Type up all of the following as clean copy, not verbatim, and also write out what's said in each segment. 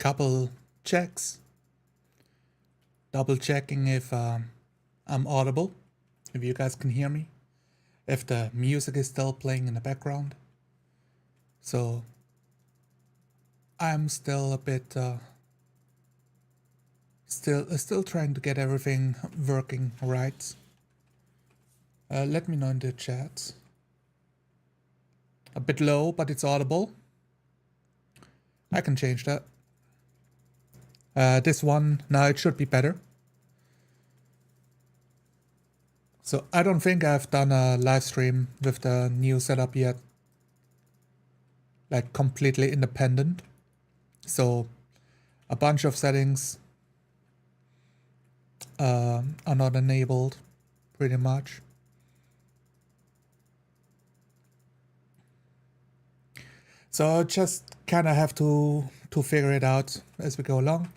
couple checks, double checking if I'm audible, if you guys can hear me, if the music is still playing in the background. So I'm still a bit still trying to get everything working right. Let me know in the chat. A bit low, but it's audible. I can change that. This one, now it should be better. So I don't think I've done a live stream with the new setup yet. Like completely independent. So a bunch of settings are not enabled pretty much. So I just kind of have to figure it out as we go along.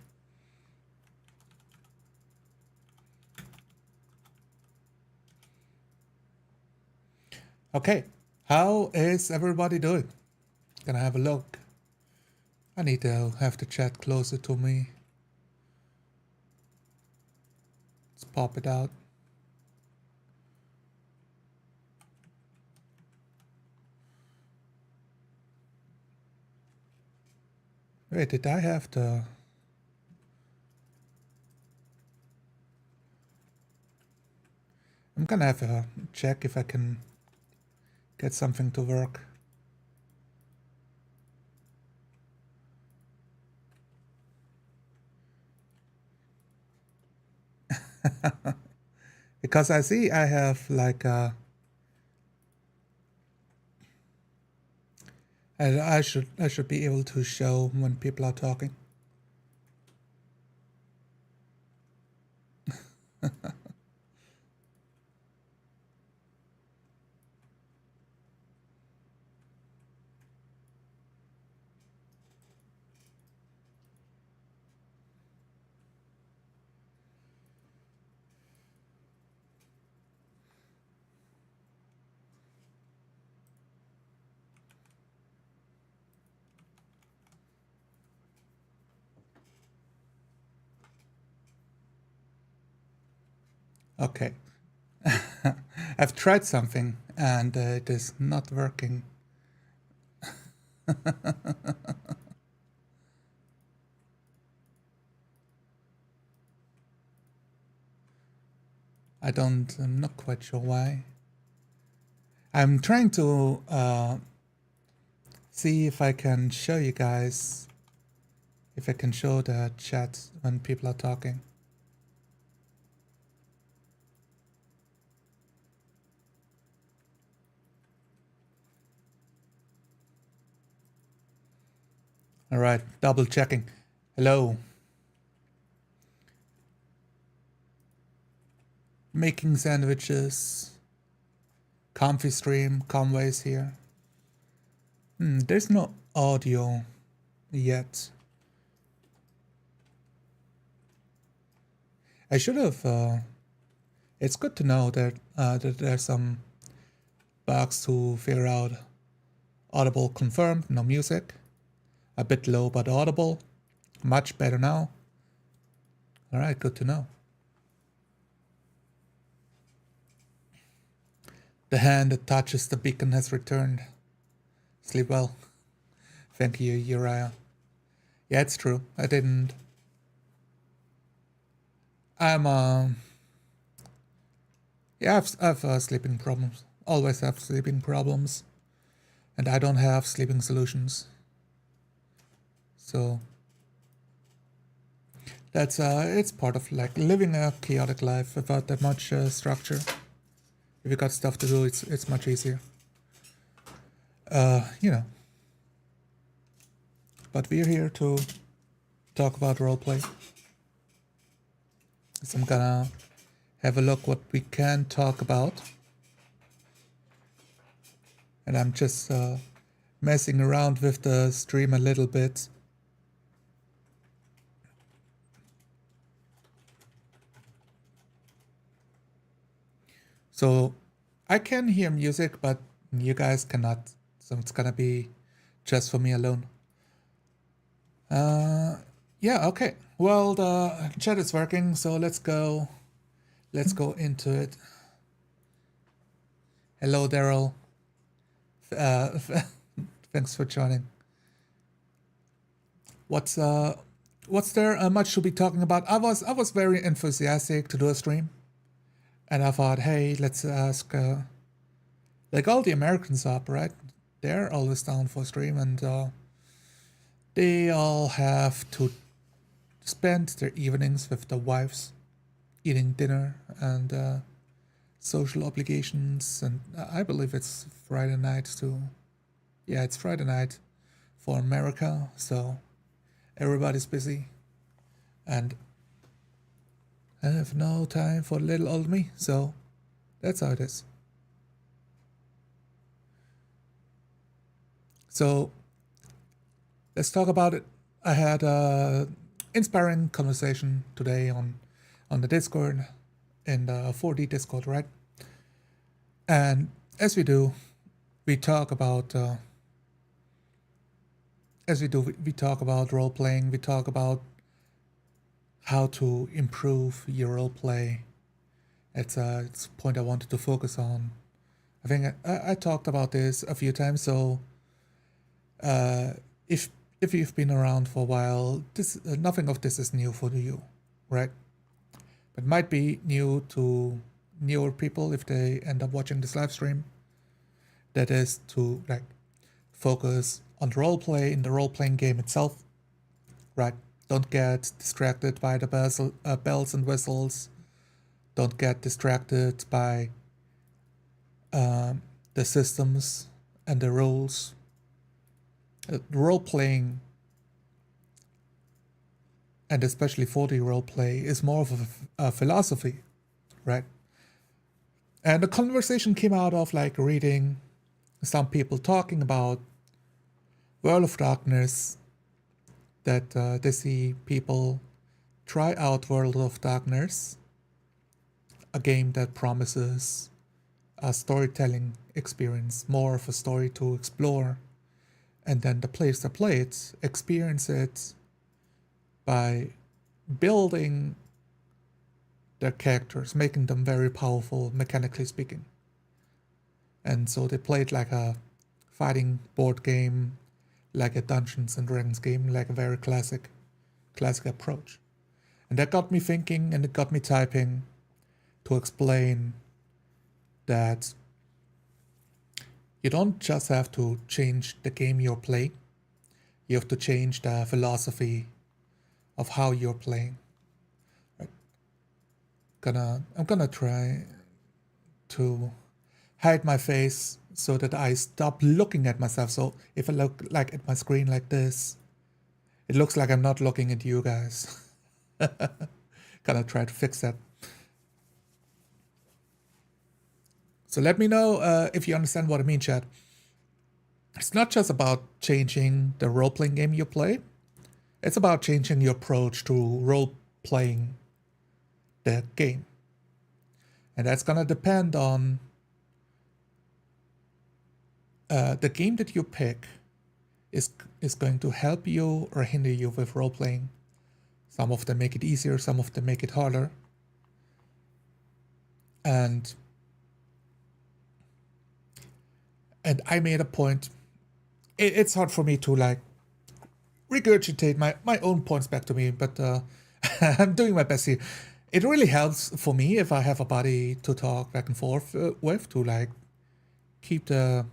Okay, how is everybody doing? Gonna have a look. I need to have the chat closer to me. Let's pop it out. Wait, did I have the... I'm gonna have a check if I can get something to work. Because I see I have like I should be able to show when people are talking. Okay. I've tried something and it is not working. I'm not quite sure why. I'm trying to see if I can show you guys, if I can show the chat when people are talking. All right, double checking. Hello. Making sandwiches. Comfy stream. Conway's here. There's no audio yet. I should have. It's good to know that that there's some bugs to figure out. Audible confirmed. No music. A bit low but audible. Much better now. All right, good to know. The hand that touches the beacon has returned. Sleep well. Thank you, Uriah. Yeah, it's true. I didn't. Yeah, I've sleeping problems. Always have sleeping problems. And I don't have sleeping solutions. So that's it's part of like living a chaotic life without that much structure. If you got stuff to do, it's much easier. You know. But we're here to talk about roleplay. So I'm gonna have a look what we can talk about. And I'm just messing around with the stream a little bit. So I can hear music, but you guys cannot. So it's gonna be just for me alone. Yeah, okay. Well, the chat is working, so let's go into it. Hello, Daryl. Thanks for joining. What's there much to be talking about? I was very enthusiastic to do a stream, and I thought, hey, let's ask like all the Americans up, right? They're always down for a stream, and they all have to spend their evenings with their wives, eating dinner and social obligations, and I believe it's Friday night too. Yeah, it's Friday night for America, so everybody's busy, and I have no time for little old me, so that's how it is. So let's talk about it. I had a inspiring conversation today on the Discord, in the 4D Discord, right? And as we do, we talk about we talk about role playing. We talk about how to improve your role play. It's a point I wanted to focus on. I think I talked about this a few times. So uh, if you've been around for a while, this nothing of this is new for you, right? But might be new to newer people if they end up watching this live stream. That is to like focus on the role play in the role playing game itself, right? Don't get distracted by the bells and whistles. Don't get distracted by the systems and the rules. Role playing, and especially 4D role play, is more of a philosophy, right? And the conversation came out of like reading some people talking about World of Darkness, that they see people try out World of Darkness, a game that promises a storytelling experience, more of a story to explore, and then the players that play it experience it by building their characters, making them very powerful, mechanically speaking. And so they play it like a fighting board game, like a Dungeons and Dragons game, like a very classic approach. And that got me thinking, and it got me typing to explain that you don't just have to change the game you're playing, you have to change the philosophy of how you're playing. Right? I'm gonna try to hide my face so that I stop looking at myself. So if I look like at my screen like this, it looks like I'm not looking at you guys. Gonna try to fix that. So let me know if you understand what I mean, chat. It's not just about changing the role-playing game you play. It's about changing your approach to role-playing the game. And that's gonna depend on the game that you pick is going to help you or hinder you with role-playing. Some of them make it easier, some of them make it harder. And I made a point. It's hard for me to like regurgitate my own points back to me, but I'm doing my best here. It really helps for me if I have a buddy to talk back and forth with, to like keep the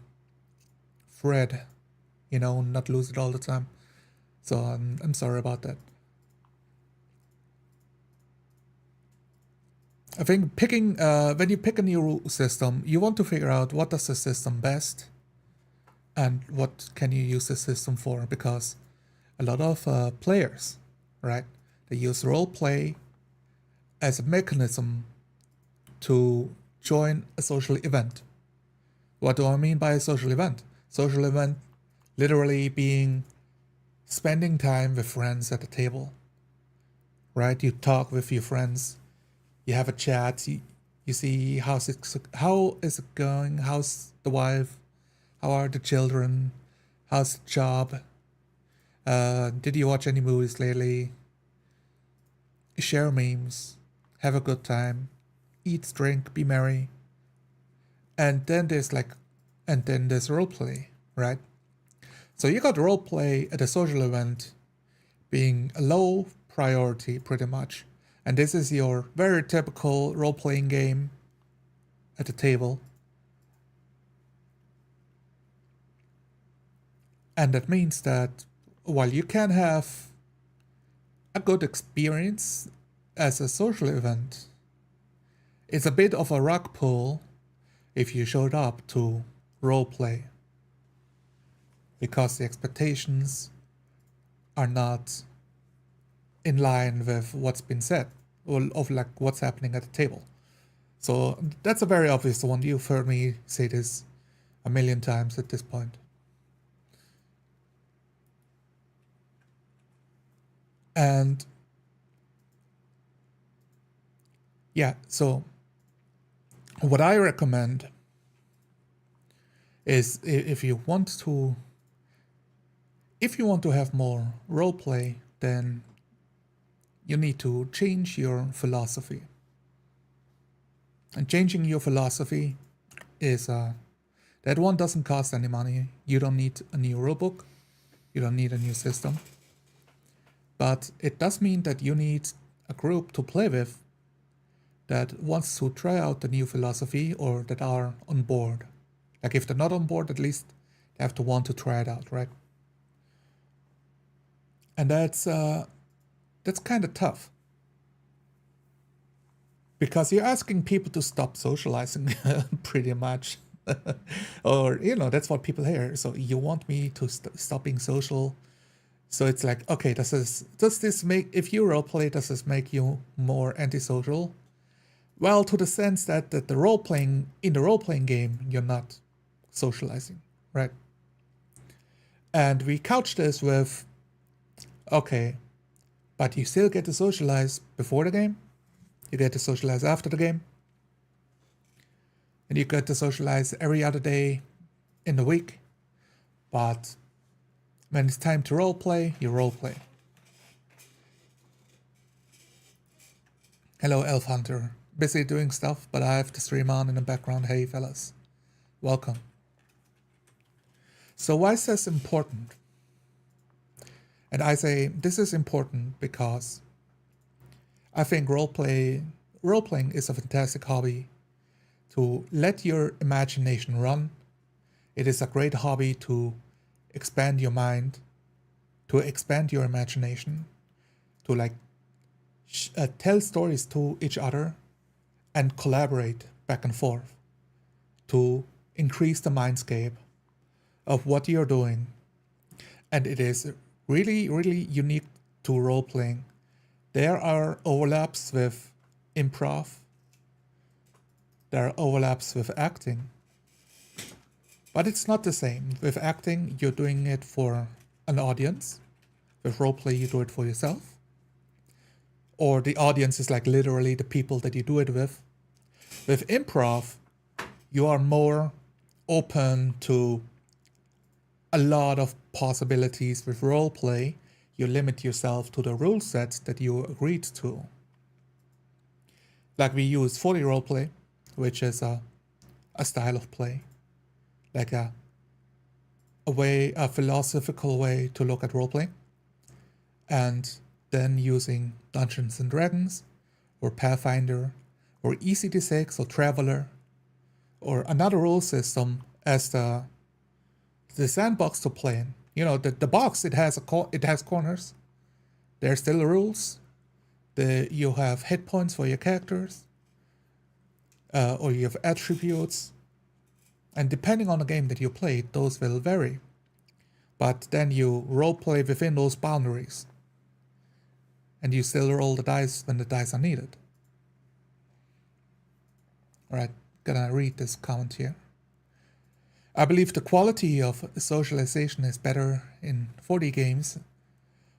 thread, not lose it all the time. So I'm sorry about that. I think picking when you pick a new system, you want to figure out what does the system best and what can you use the system for, because a lot of players, right, they use role play as a mechanism to join a social event. What do I mean by a social event? Social event literally being spending time with friends at the table, right? You talk with your friends, you have a chat, you see how is it going, how's the wife, how are the children, how's the job, did you watch any movies lately, share memes, have a good time, eat, drink, be merry. And then there's roleplay, right? So you got roleplay at a social event being a low priority pretty much. And this is your very typical role-playing game at the table. And that means that while you can have a good experience as a social event, it's a bit of a rug pull if you showed up to roleplay, because the expectations are not in line with what's been said, or of like what's happening at the table. So that's a very obvious one. You've heard me say this a million times at this point. And yeah, so what I recommend is if you want to have more role play, then you need to change your philosophy. And changing your philosophy is that one doesn't cost any money. You don't need a new rulebook. You don't need a new system. But it does mean that you need a group to play with that wants to try out the new philosophy or that are on board. Like if they're not on board, at least they have to want to try it out, right? And that's kind of tough. Because you're asking people to stop socializing pretty much. Or, that's what people hear. So you want me to stop being social. So it's like, okay, does this make, if you roleplay, does this make you more antisocial? Well, to the sense that in the role-playing game, you're not socializing, right? And we couch this with, okay, but you still get to socialize before the game. You get to socialize after the game. And you get to socialize every other day in the week. But when it's time to roleplay, you roleplay. Hello, Elf Hunter. Busy doing stuff, but I have the stream on in the background. Hey, fellas. Welcome. So why is this important? And I say this is important because I think roleplaying is a fantastic hobby to let your imagination run. It is a great hobby to expand your mind, to expand your imagination, to tell stories to each other and collaborate back and forth to increase the mindscape of what you're doing. And it is really, really unique to role-playing. There are overlaps with improv. There are overlaps with acting. But it's not the same. With acting, you're doing it for an audience. With roleplay, you do it for yourself. Or the audience is like literally the people that you do it with. With improv, you are more open to a lot of possibilities. With roleplay, you limit yourself to the rule sets that you agreed to. Like we use 40 roleplay, which is a style of play. Like a philosophical way to look at roleplaying. And then using Dungeons and Dragons, or Pathfinder, or ECD6, or Traveler, or another rule system as the sandbox to play in. The box, it has corners. There are still rules. You have hit points for your characters, or you have attributes. And depending on the game that you play, those will vary. But then you roleplay within those boundaries. And you still roll the dice when the dice are needed. Alright, gonna read this comment here. I believe the quality of socialization is better in 4D games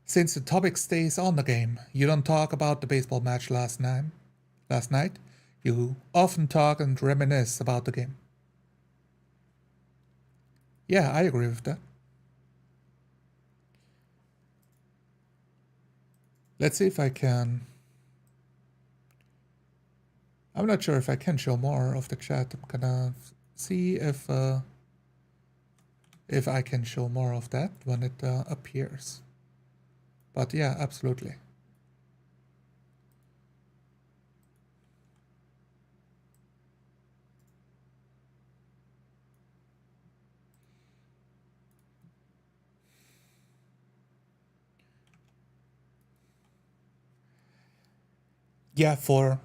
since the topic stays on the game. You don't talk about the baseball match last night. You often talk and reminisce about the game. Yeah, I agree with that. Let's see if I can. I'm not sure if I can show more of the chat. I'm gonna see if I can show more of that when it appears. But yeah, absolutely. Yeah, for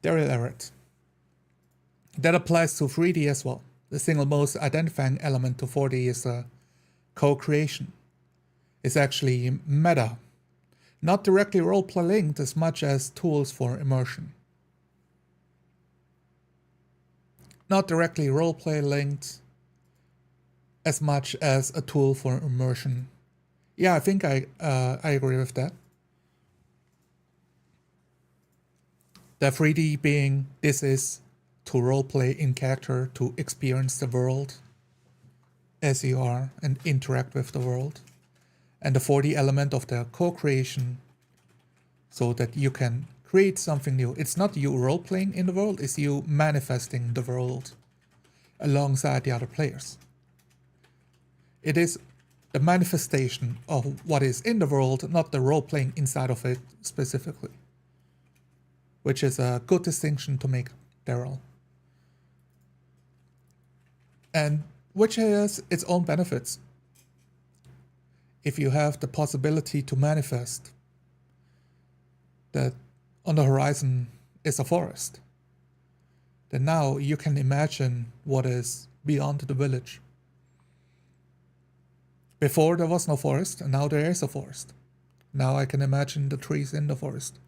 Daryl Everett. That applies to 3D as well. The single most identifying element to 4D is co-creation. It's actually meta, not directly roleplay linked as much as tools for immersion. Not directly roleplay linked as much as a tool for immersion. Yeah, I think I agree with that. The 3D being, this is to roleplay in character, to experience the world as you are and interact with the world. And the 4D element of the co-creation, so that you can create something new. It's not you role-playing in the world, it's you manifesting the world alongside the other players. It is the manifestation of what is in the world, not the role-playing inside of it specifically. Which is a good distinction to make, Daryl. And which has its own benefits. If you have the possibility to manifest that on the horizon is a forest, then now you can imagine what is beyond the village. Before there was no forest, and now there is a forest. Now I can imagine the trees in the forest.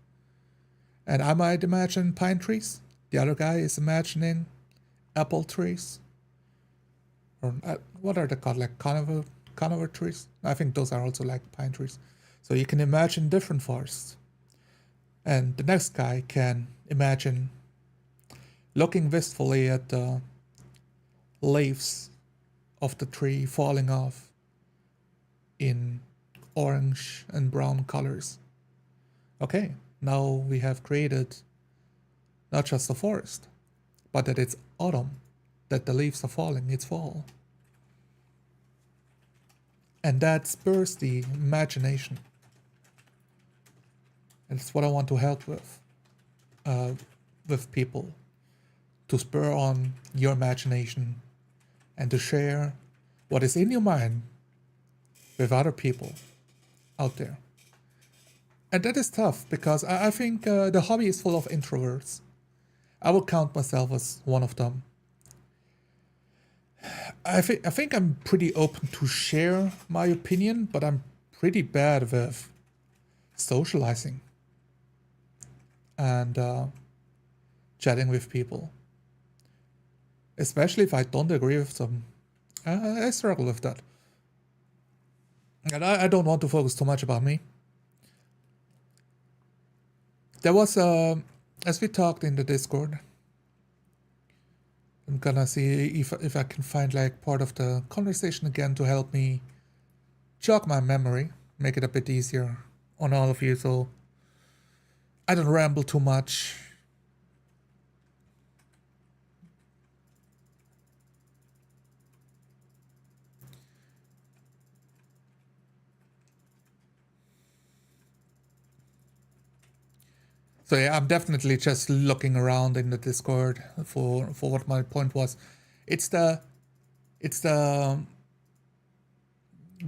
And I might imagine pine trees. The other guy is imagining apple trees. Or what are they called? Like conifer trees? I think those are also like pine trees. So you can imagine different forests. And the next guy can imagine looking wistfully at the leaves of the tree falling off in orange and brown colors. Okay, now we have created not just a forest, but that it's autumn, that the leaves are falling, it's fall. And that spurs the imagination. And it's what I want to help with people, to spur on your imagination and to share what is in your mind with other people out there. And that is tough because I think the hobby is full of introverts. I would count myself as one of them. I think I'm pretty open to share my opinion, but I'm pretty bad with socializing and chatting with people. Especially if I don't agree with them. I struggle with that. And I don't want to focus too much about me. There was, as we talked in the Discord, I'm gonna see if I can find like part of the conversation again to help me jog my memory, make it a bit easier on all of you so I don't ramble too much. So yeah, I'm definitely just looking around in the Discord for what my point was. It's the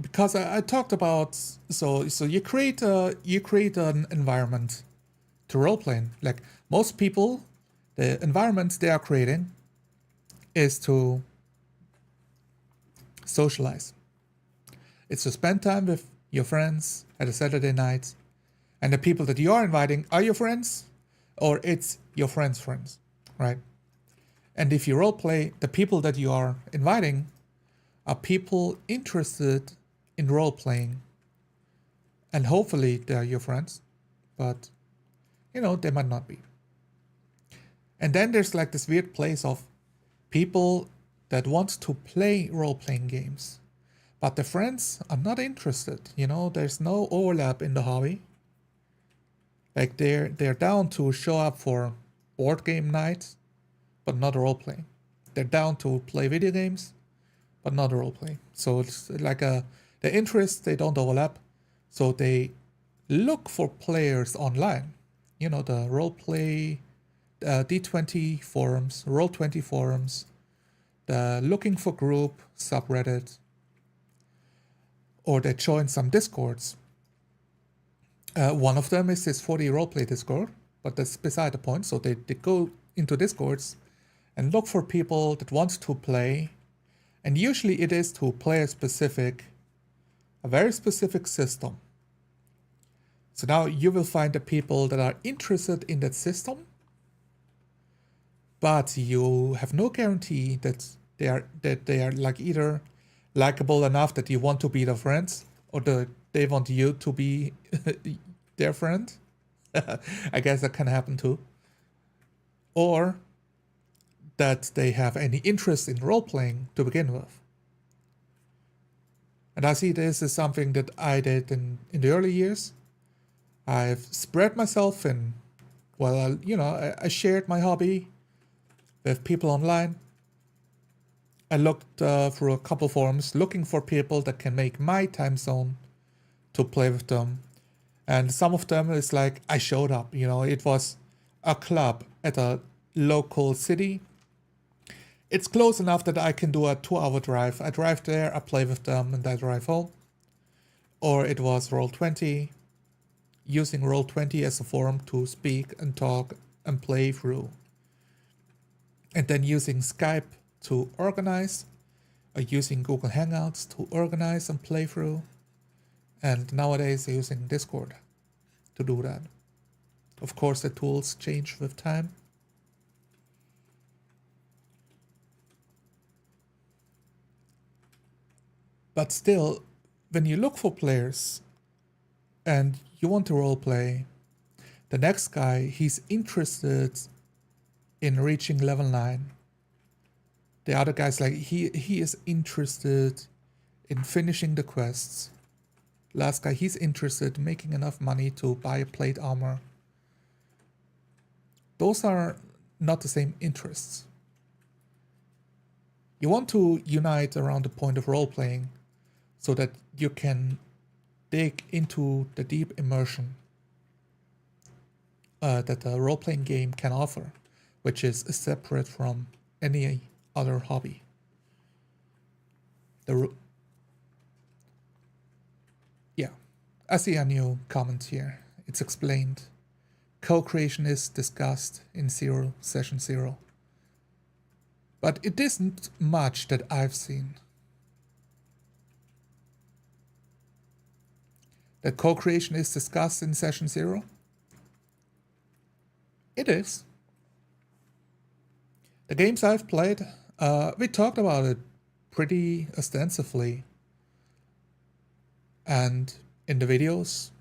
because I talked about so you create an environment to roleplay. Like most people, the environment they are creating is to socialize. It's to spend time with your friends at a Saturday night. And the people that you are inviting are your friends, or it's your friends' friends, right? And if you roleplay, the people that you are inviting are people interested in roleplaying. And hopefully they're your friends, but they might not be. And then there's like this weird place of people that want to play role-playing games, but the friends are not interested. There's no overlap in the hobby. Like they're down to show up for board game nights, but not role-playing. They're down to play video games, but not role-playing. So it's like the interests, they don't overlap. So they look for players online. The roleplay, D20 forums, Roll20 forums, the looking for group subreddit, or they join some discords. One of them is this 4D roleplay Discord, but that's beside the point. So they go into Discords and look for people that want to play. And usually it is to play a very specific system. So now you will find the people that are interested in that system, but you have no guarantee that they are like either likable enough that you want to be their friends, or they want you to be their friend. I guess that can happen too. Or that they have any interest in role playing to begin with. And I see this as something that I did in the early years. I've spread myself in, well, I shared my hobby with people online. I looked through a couple forums looking for people that can make my time zone to play with them. And some of them is like, I showed up, it was a club at a local city. It's close enough that I can do a 2-hour drive. I drive there, I play with them, and I drive home. Or it was Roll20, using Roll20 as a forum to speak and talk and play through. And then using Skype to organize, or using Google Hangouts to organize and play through. And nowadays using Discord to do that. Of course, the tools change with time. But still, when you look for players and you want to roleplay, the next guy, he's interested in reaching level 9. The other guy's like, he is interested in finishing the quests. Last guy, he's interested in making enough money to buy a plate armor. Those are not the same interests. You want to unite around the point of role-playing so that you can dig into the deep immersion that a role-playing game can offer, which is separate from any other hobby. Yeah, I see a new comment here. It's explained. Co-creation is discussed in session 0. But it isn't much that I've seen. That co-creation is discussed in session 0? It is. The games I've played, we talked about it pretty extensively. And in the videos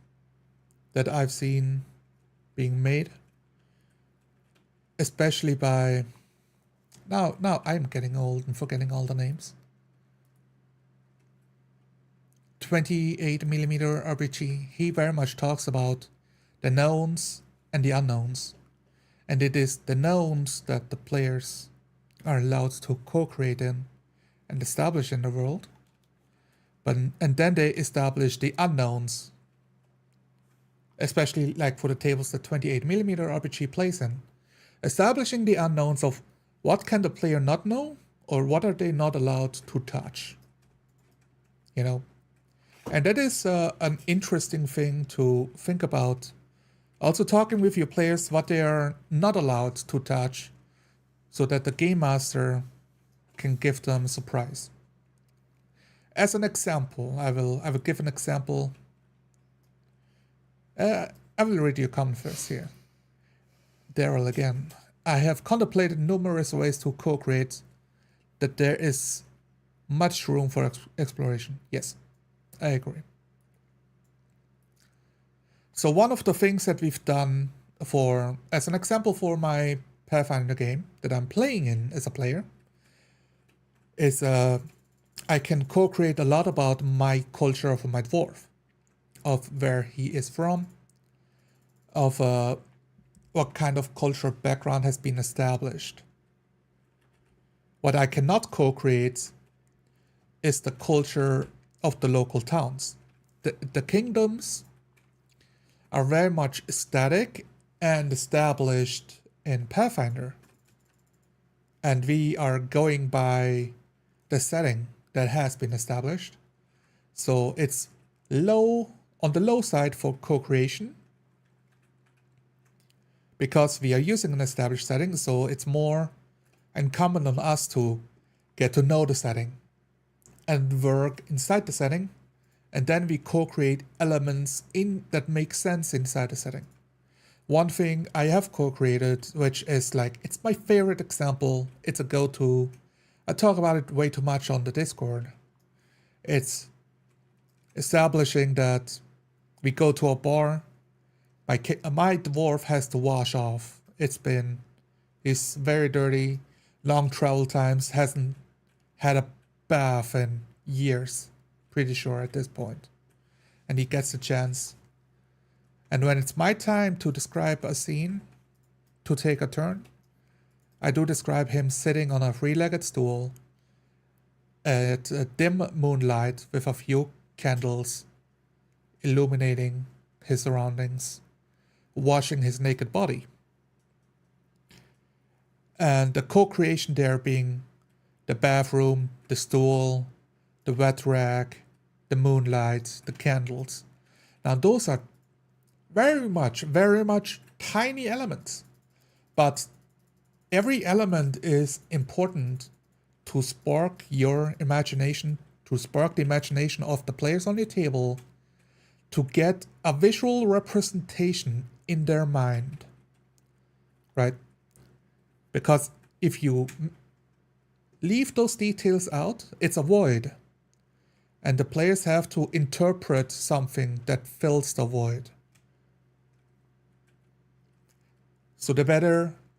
that I've seen being made, especially by... Now I'm getting old and forgetting all the names. 28mm RPG, he very much talks about the knowns and the unknowns. And it is the knowns that the players are allowed to co-create in and establish in the world. And then they establish the unknowns, especially like for the tables that 28mm RPG plays in. Establishing the unknowns of what can the player not know, or what are they not allowed to touch. And that is an interesting thing to think about. Also talking with your players what they are not allowed to touch, so that the game master can give them a surprise. As an example, I will give an example. I will read your comment first here. Daryl again. I have contemplated numerous ways to co-create that there is much room for exploration. Yes, I agree. So one of the things that we've done as an example for my Pathfinder game that I'm playing in as a player, is I can co-create a lot about my culture of my dwarf, of where he is from, of what kind of cultural background has been established. What I cannot co-create is the culture of the local towns. The kingdoms are very much static and established in Pathfinder. And we are going by the setting that has been established. So it's on the low side for co-creation, because we are using an established setting, so it's more incumbent on us to get to know the setting and work inside the setting, and then we co-create elements that make sense inside the setting. One thing I have co-created, which is it's my favorite example, it's a go-to, I talk about it way too much on the Discord. It's establishing that we go to a bar. My dwarf has to wash off. He's very dirty, long travel times, hasn't had a bath in years, pretty sure at this point. And he gets a chance. And when it's my time to describe a scene, to take a turn, I do describe him sitting on a three-legged stool at a dim moonlight with a few candles illuminating his surroundings, washing his naked body. And the co-creation there being the bathroom, the stool, the wet rag, the moonlight, the candles. Now those are very much tiny elements. But every element is important to spark your imagination, to spark the imagination of the players on your table, to get a visual representation in their mind, right? Because if you leave those details out, it's a void. And the players have to interpret something that fills the void.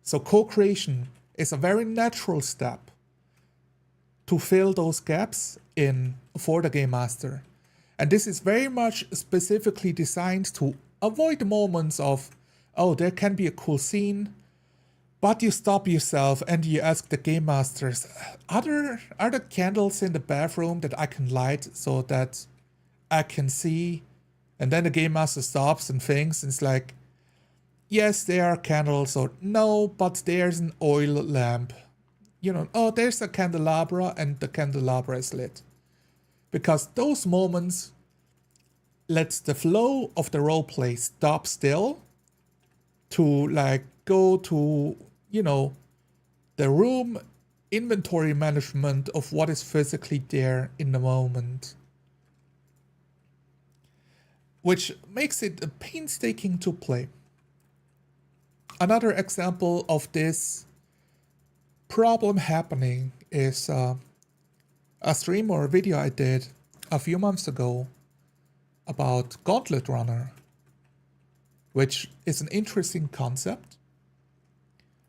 So co-creation is a very natural step to fill those gaps in for the game master. And this is very much specifically designed to avoid the moments of, oh, there can be a cool scene, but you stop yourself and you ask the game masters, are there candles in the bathroom that I can light so that I can see? And then the game master stops and thinks, and it's like, yes, there are candles, or no, but there's an oil lamp. Oh, there's a candelabra and the candelabra is lit. Because those moments lets the flow of the roleplay stop still to go to, the room inventory management of what is physically there in the moment. Which makes it painstaking to play. Another example of this problem happening is a stream or a video I did a few months ago about Gauntlet Runner, which is an interesting concept.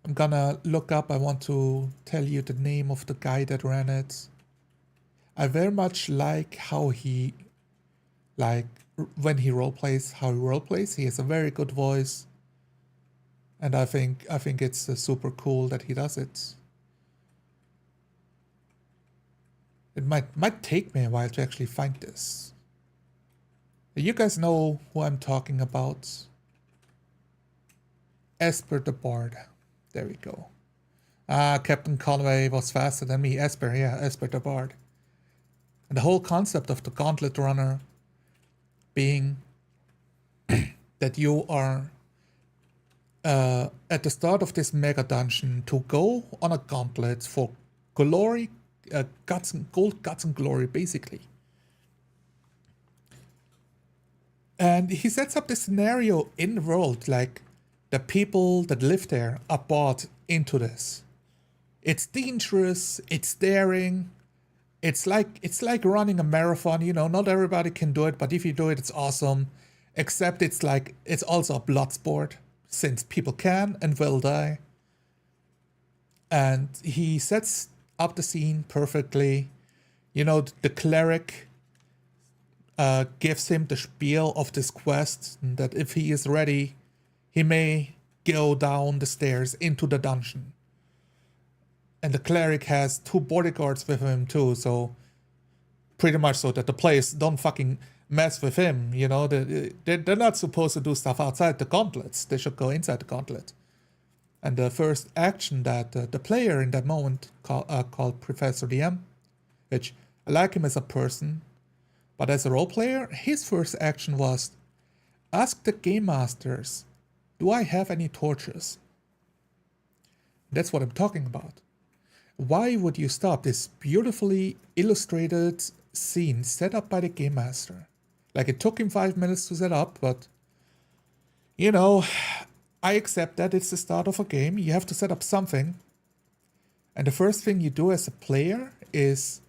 I'm gonna look up, I want to tell you the name of the guy that ran it. I very much like how when he roleplays, he has a very good voice. And I think it's super cool that he does it. It might take me a while to actually find this. You guys know who I'm talking about. Esper the Bard. There we go. Captain Conway was faster than me. Esper the Bard. And the whole concept of the Gauntlet Runner being that you are at the start of this mega dungeon to go on a gauntlet for glory, gold, guts and glory, basically. And he sets up this scenario in the world, like the people that live there are bought into this. It's dangerous, it's daring, it's like running a marathon, not everybody can do it, but if you do it, it's awesome. Except it's also a blood sport, since people can and will die. And he sets up the scene perfectly. The cleric gives him the spiel of this quest, that if he is ready, he may go down the stairs into the dungeon. And the cleric has 2 bodyguards with him too, so pretty much so that the players don't fucking mess with him. They're not supposed to do stuff outside the gauntlets. They should go inside the gauntlet. And the first action that the player in that moment called Professor DM, which I like him as a person, but as a role player, his first action was ask the game masters, do I have any torches? That's what I'm talking about. Why would you stop this beautifully illustrated scene set up by the game master? It took him 5 minutes to set up, but I accept that it's the start of a game. You have to set up something. And the first thing you do as a player is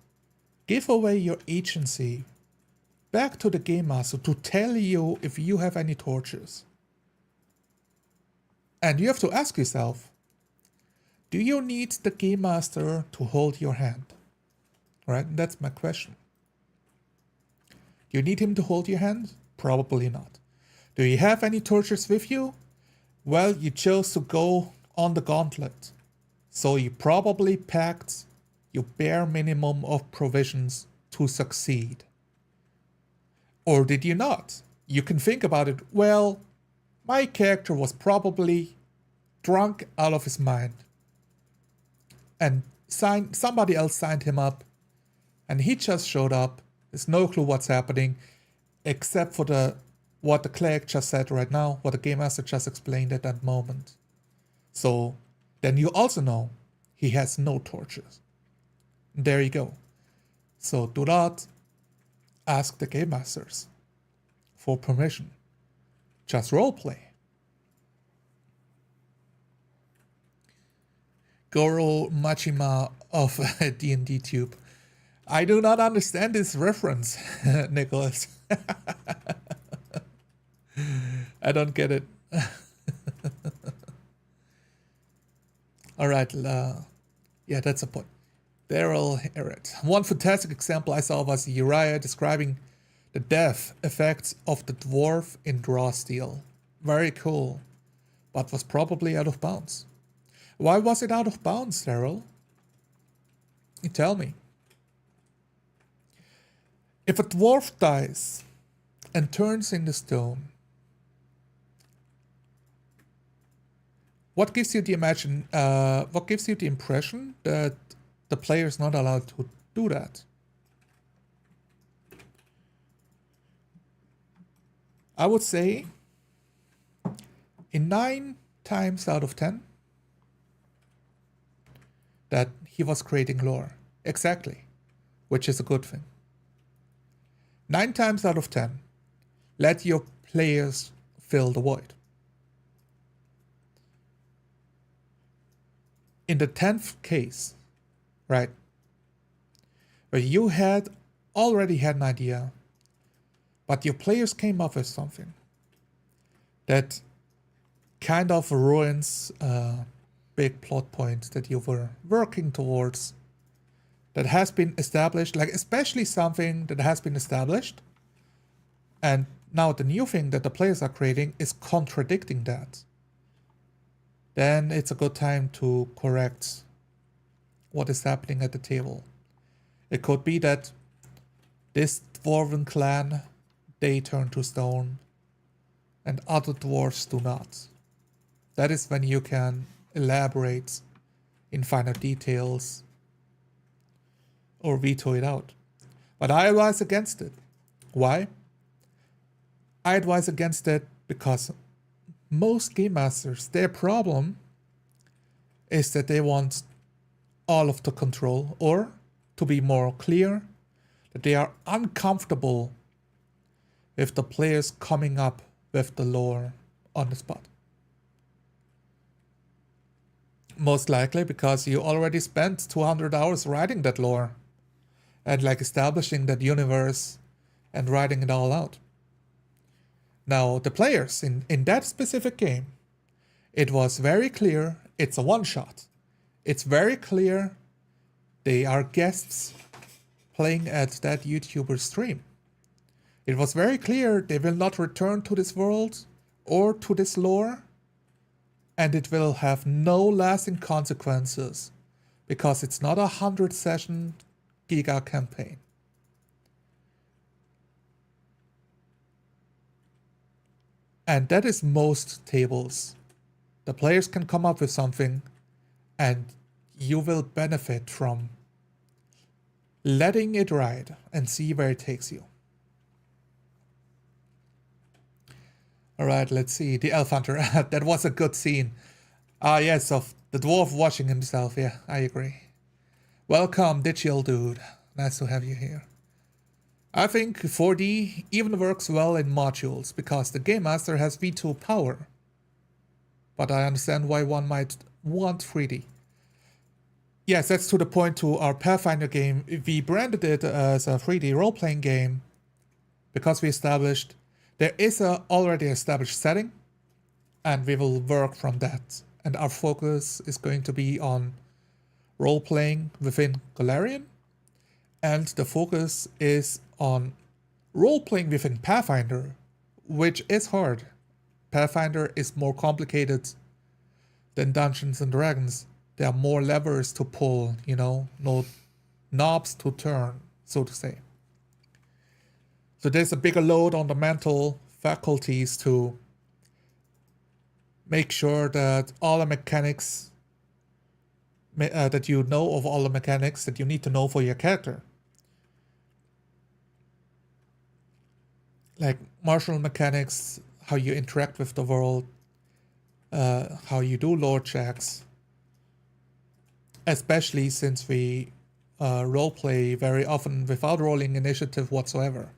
give away your agency back to the Game Master to tell you if you have any torches. And you have to ask yourself, do you need the Game Master to hold your hand? Right? That's my question. Do you need him to hold your hand? Probably not. Do you have any torches with you? Well, you chose to go on the gauntlet. So you probably packed your bare minimum of provisions to succeed. Or did you not? You can think about it. Well, my character was probably drunk out of his mind. And somebody else signed him up. And he just showed up. There's no clue what's happening. Except for what the cleric just said right now. What the Game Master just explained at that moment. So then you also know he has no torches. There you go. So do not ask the Game Masters for permission. Just roleplay. Goro Machima of D&D Tube. I do not understand this reference, Nicholas. I don't get it. All right. Yeah, that's a point. Daryl Harrod. One fantastic example I saw was Uriah describing the death effects of the dwarf in Draw Steel. Very cool, but was probably out of bounds. Why was it out of bounds, Daryl? You tell me. If a dwarf dies and turns into stone, what gives you the impression that the player is not allowed to do that? I would say in 9 times out of 10 that he was creating lore. Exactly. Which is a good thing. 9 times out of 10, let your players fill the void. In the 10th case, right, where you already had an idea, but your players came up with something that kind of ruins a big plot point that you were working towards, that has been established, like especially something that has been established, and now the new thing that the players are creating is contradicting that, then it's a good time to correct what is happening at the table. It could be that this dwarven clan, they turn to stone, and other dwarves do not. That is when you can elaborate in finer details or veto it out. But I advise against it. Why? I advise against it because most game masters, their problem is that they want all of the control, or to be more clear, that they are uncomfortable with the players coming up with the lore on the spot. Most likely because you already spent 200 hours writing that lore and like establishing that universe and writing it all out. Now, the players in that specific game, it was very clear it's a one-shot. It's very clear they are guests playing at that YouTuber stream. It was very clear they will not return to this world or to this lore, and it will have no lasting consequences because it's not a 100-session Giga campaign. And that is most tables. The players can come up with something and you will benefit from letting it ride and see where it takes you. Alright, let's see. The Elf Hunter. That was a good scene. Yes, of the dwarf washing himself. Yeah, I agree. Welcome, Digital Dude. Nice to have you here. I think 4D even works well in modules because the Game Master has veto power. But I understand why one might want 3D. Yes, that's to the point to our Pathfinder game. We branded it as a 3D role-playing game because we established there is a already established setting, and we will work from that. And our focus is going to be on role playing within Galarian, and the focus is on role playing within Pathfinder, which is hard. Pathfinder is more complicated than Dungeons and Dragons. There are more levers to pull, you know, no knobs to turn, so to say. So there's a bigger load on the mental faculties to make sure that all the mechanics, that you know of all the mechanics that you need to know for your character. Like martial mechanics, how you interact with the world, how you do lore checks. Especially since we roleplay very often without rolling initiative whatsoever.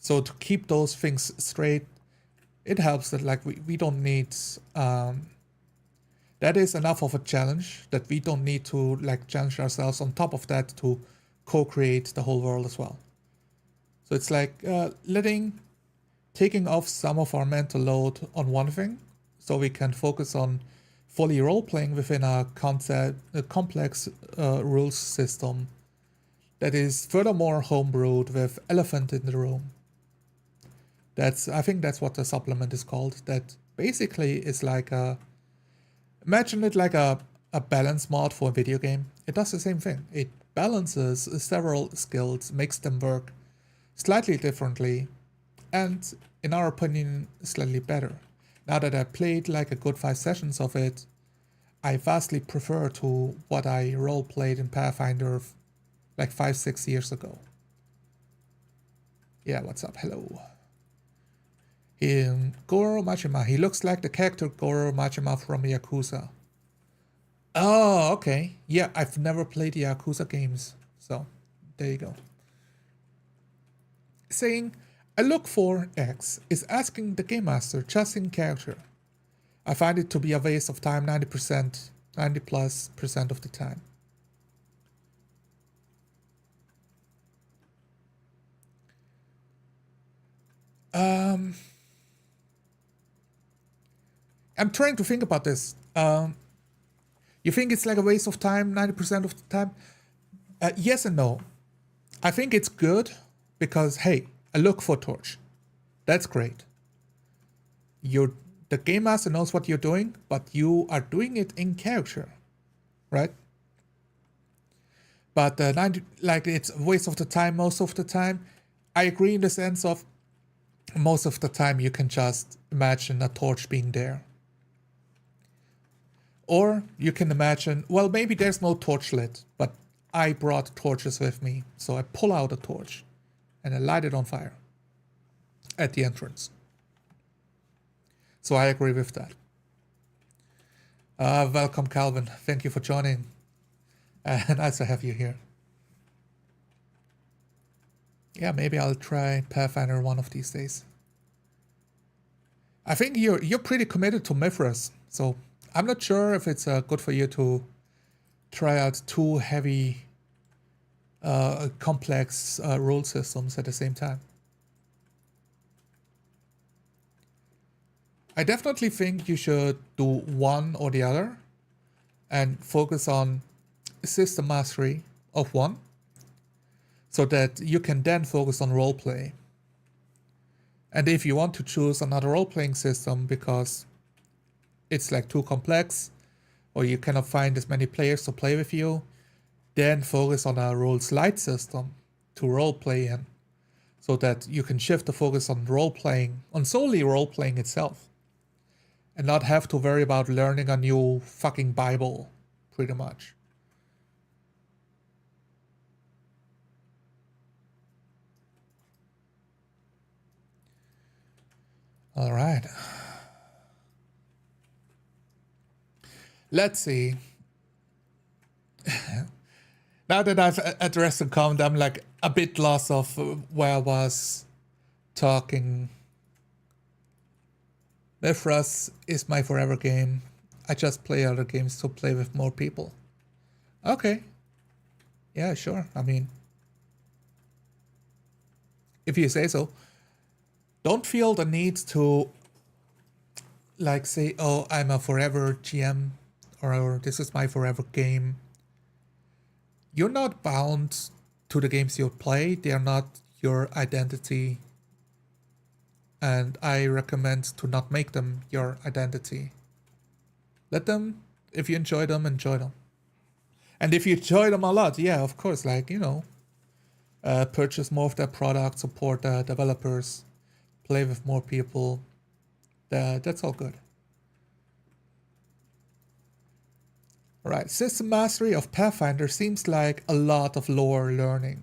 So to keep those things straight, it helps that like we don't need that is enough of a challenge that we don't need to like challenge ourselves on top of that to co-create the whole world as well. So it's like taking off some of our mental load on one thing, so we can focus on fully role-playing within a complex rules system that is furthermore homebrewed with elephant in the room. I think that's what the supplement is called. That basically is like imagine it like a balance mod for a video game. It does the same thing. It balances several skills, makes them work slightly differently, and in our opinion, slightly better. Now that I played like a good 5 sessions of it, I vastly prefer to what I role-played in Pathfinder like 5-6 years ago. Yeah, what's up? Hello. Goro Majima. He looks like the character Goro Majima from Yakuza. Oh, okay. Yeah, I've never played the Yakuza games, so there you go. Saying, I look for X is asking the game master just in character. I find it to be a waste of time 90%, 90+% of the time. I'm trying to think about this. You think it's like a waste of time 90% of the time? Yes and no. I think it's good because, hey, I look for Torch. That's great. The game master knows what you're doing, but you are doing it in character, right? But it's a waste of the time most of the time. I agree in the sense of most of the time you can just imagine a torch being there. Or you can imagine, well, maybe there's no torch lit, but I brought torches with me. So I pull out a torch and I light it on fire at the entrance. So I agree with that. Welcome, Calvin. Thank you for joining. Nice to have you here. Yeah, maybe I'll try Pathfinder one of these days. I think you're pretty committed to Mithras, so I'm not sure if it's good for you to try out two heavy, complex rule systems at the same time. I definitely think you should do one or the other and focus on system mastery of one so that you can then focus on roleplay. And if you want to choose another role-playing system because it's like too complex or you cannot find as many players to play with you, then focus on a rules light system to roleplay in so that you can shift the focus on role-playing, on solely role-playing itself and not have to worry about learning a new fucking Bible, pretty much. All right. Let's see. Now that I've addressed the comment, I'm like a bit lost of where I was talking. Mithras is my forever game. I just play other games to play with more people. Okay. Yeah, sure. I mean, if you say so. Don't feel the need to like say, oh, I'm a forever GM, or this is my forever game. You're not bound to the games you play. They are not your identity. And I recommend to not make them your identity. Let them, if you enjoy them, enjoy them. And if you enjoy them a lot, yeah, of course, like, you know, purchase more of their product, support the developers, play with more people. That's all good. Alright, system mastery of Pathfinder seems like a lot of lore learning.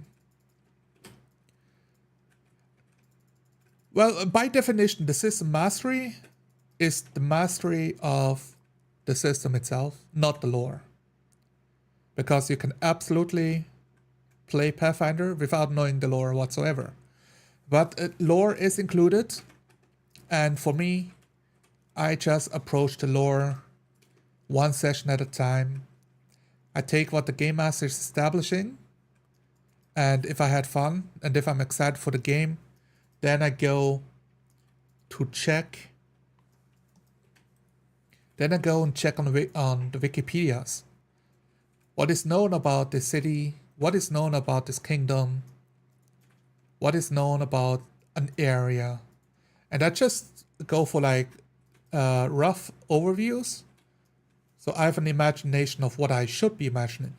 Well, by definition, the system mastery is the mastery of the system itself, not the lore. Because you can absolutely play Pathfinder without knowing the lore whatsoever. But lore is included, and for me, I just approach the lore one session at a time. I take what the Game Master is establishing, and if I had fun, and if I'm excited for the game, then I go to check. Then I go and check on the Wikipedias. What is known about this city? What is known about this kingdom? What is known about an area? And I just go for like rough overviews. So I have an imagination of what I should be imagining.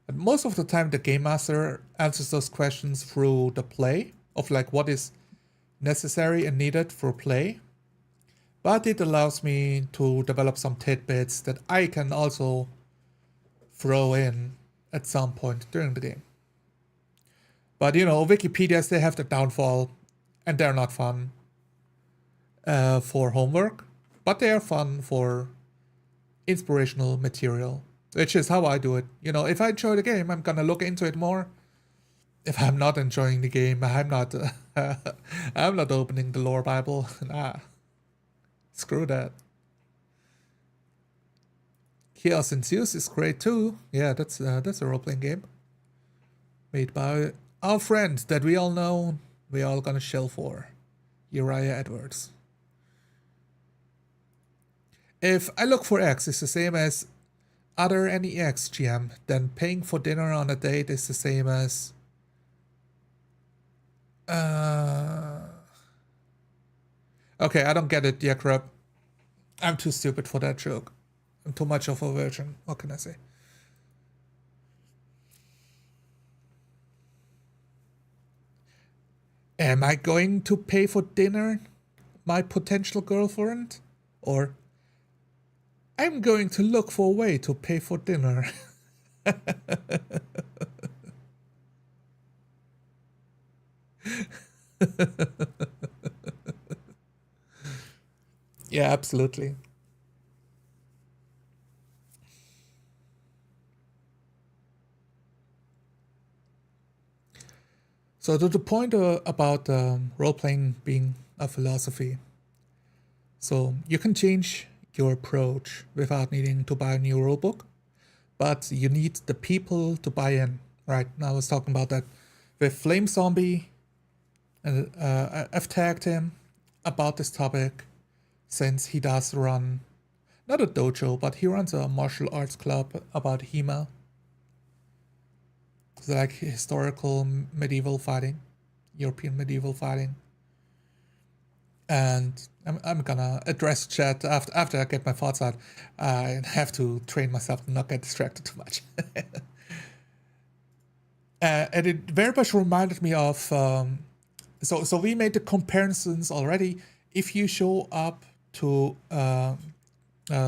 And most of the time the Game Master answers those questions through the play of like what is necessary and needed for play. But it allows me to develop some tidbits that I can also throw in at some point during the game. But you know, Wikipedias, they have the downfall, and they're not fun for homework, but they are fun for inspirational material, which is how I do it. You know, if I enjoy the game, I'm gonna look into it more. If I'm not enjoying the game, I'm not I'm not opening the lore Bible. Nah, screw that. Chaos Ensues is great too. Yeah, that's a role-playing game made by our friend that we all know, we all gonna shell for, Uriah Edwards. If I look for X is the same as other NEX GM, then paying for dinner on a date is the same as okay, I don't get it, Yakrub. I'm too stupid for that joke. I'm too much of a virgin. What can I say? Am I going to pay for dinner, my potential girlfriend? Or I'm going to look for a way to pay for dinner. Yeah, absolutely. So to the point about role-playing being a philosophy, so you can change your approach without needing to buy a new rulebook, but you need the people to buy in, right? Now I was talking about that with Flame Zombie, and I've tagged him about this topic since he does run, not a dojo, but he runs a martial arts club about HEMA. It's like historical medieval fighting, European medieval fighting. And I'm gonna address chat after I get my thoughts out. I have to train myself to not get distracted too much. And it very much reminded me of so we made the comparisons already. If you show up to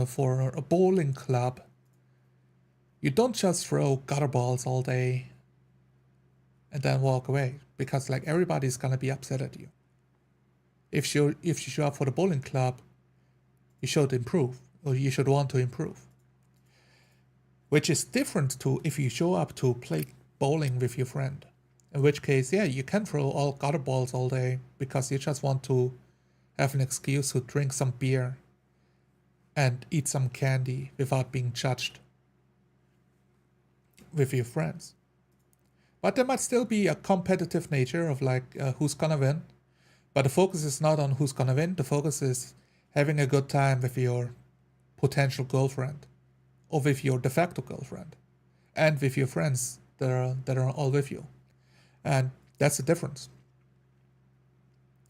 for a bowling club, you don't just throw gutter balls all day and then walk away, because like everybody's gonna be upset at you. If you show up for the bowling club, you should improve, or you should want to improve. Which is different to if you show up to play bowling with your friend. In which case, yeah, you can throw all gutter balls all day because you just want to have an excuse to drink some beer and eat some candy without being judged with your friends. But there might still be a competitive nature of like who's gonna win. But the focus is not on who's gonna win. The focus is having a good time with your potential girlfriend, or with your de facto girlfriend, and with your friends that are all with you. And that's the difference.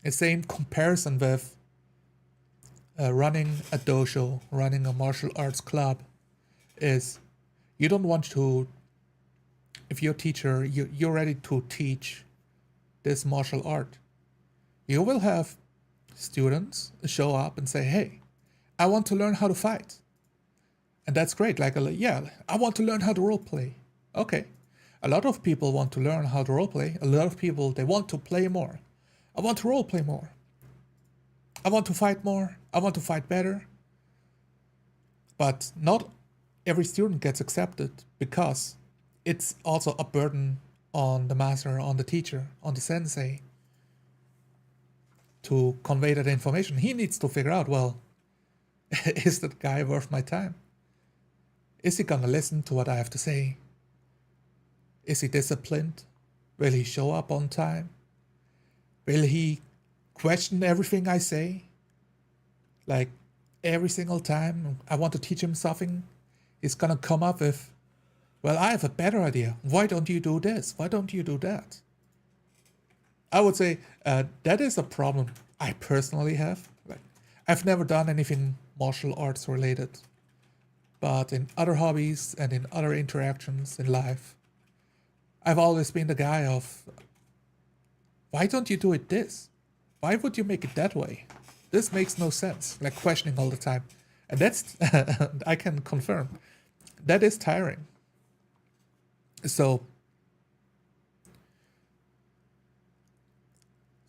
It's the same comparison with running a dojo, running a martial arts club, is you don't want to, if you're a teacher, you're ready to teach this martial art. You will have students show up and say, hey, I want to learn how to fight. And that's great. Like, yeah, I want to learn how to roleplay. Okay. A lot of people want to learn how to roleplay. A lot of people, they want to play more. I want to roleplay more. I want to fight more. I want to fight better. But not every student gets accepted, because it's also a burden on the master, on the teacher, on the sensei to convey that information. He needs to figure out, well, is that guy worth my time? Is he gonna listen to what I have to say? Is he disciplined? Will he show up on time? Will he question everything I say? Like, every single time I want to teach him something, he's gonna come up with, well, I have a better idea. Why don't you do this? Why don't you do that? I would say that is a problem I personally have. Like, I've never done anything martial arts related, but in other hobbies and in other interactions in life, I've always been the guy of, why don't you do it this? Why would you make it that way? This makes no sense. Like, questioning all the time. And that's, I can confirm, that is tiring. So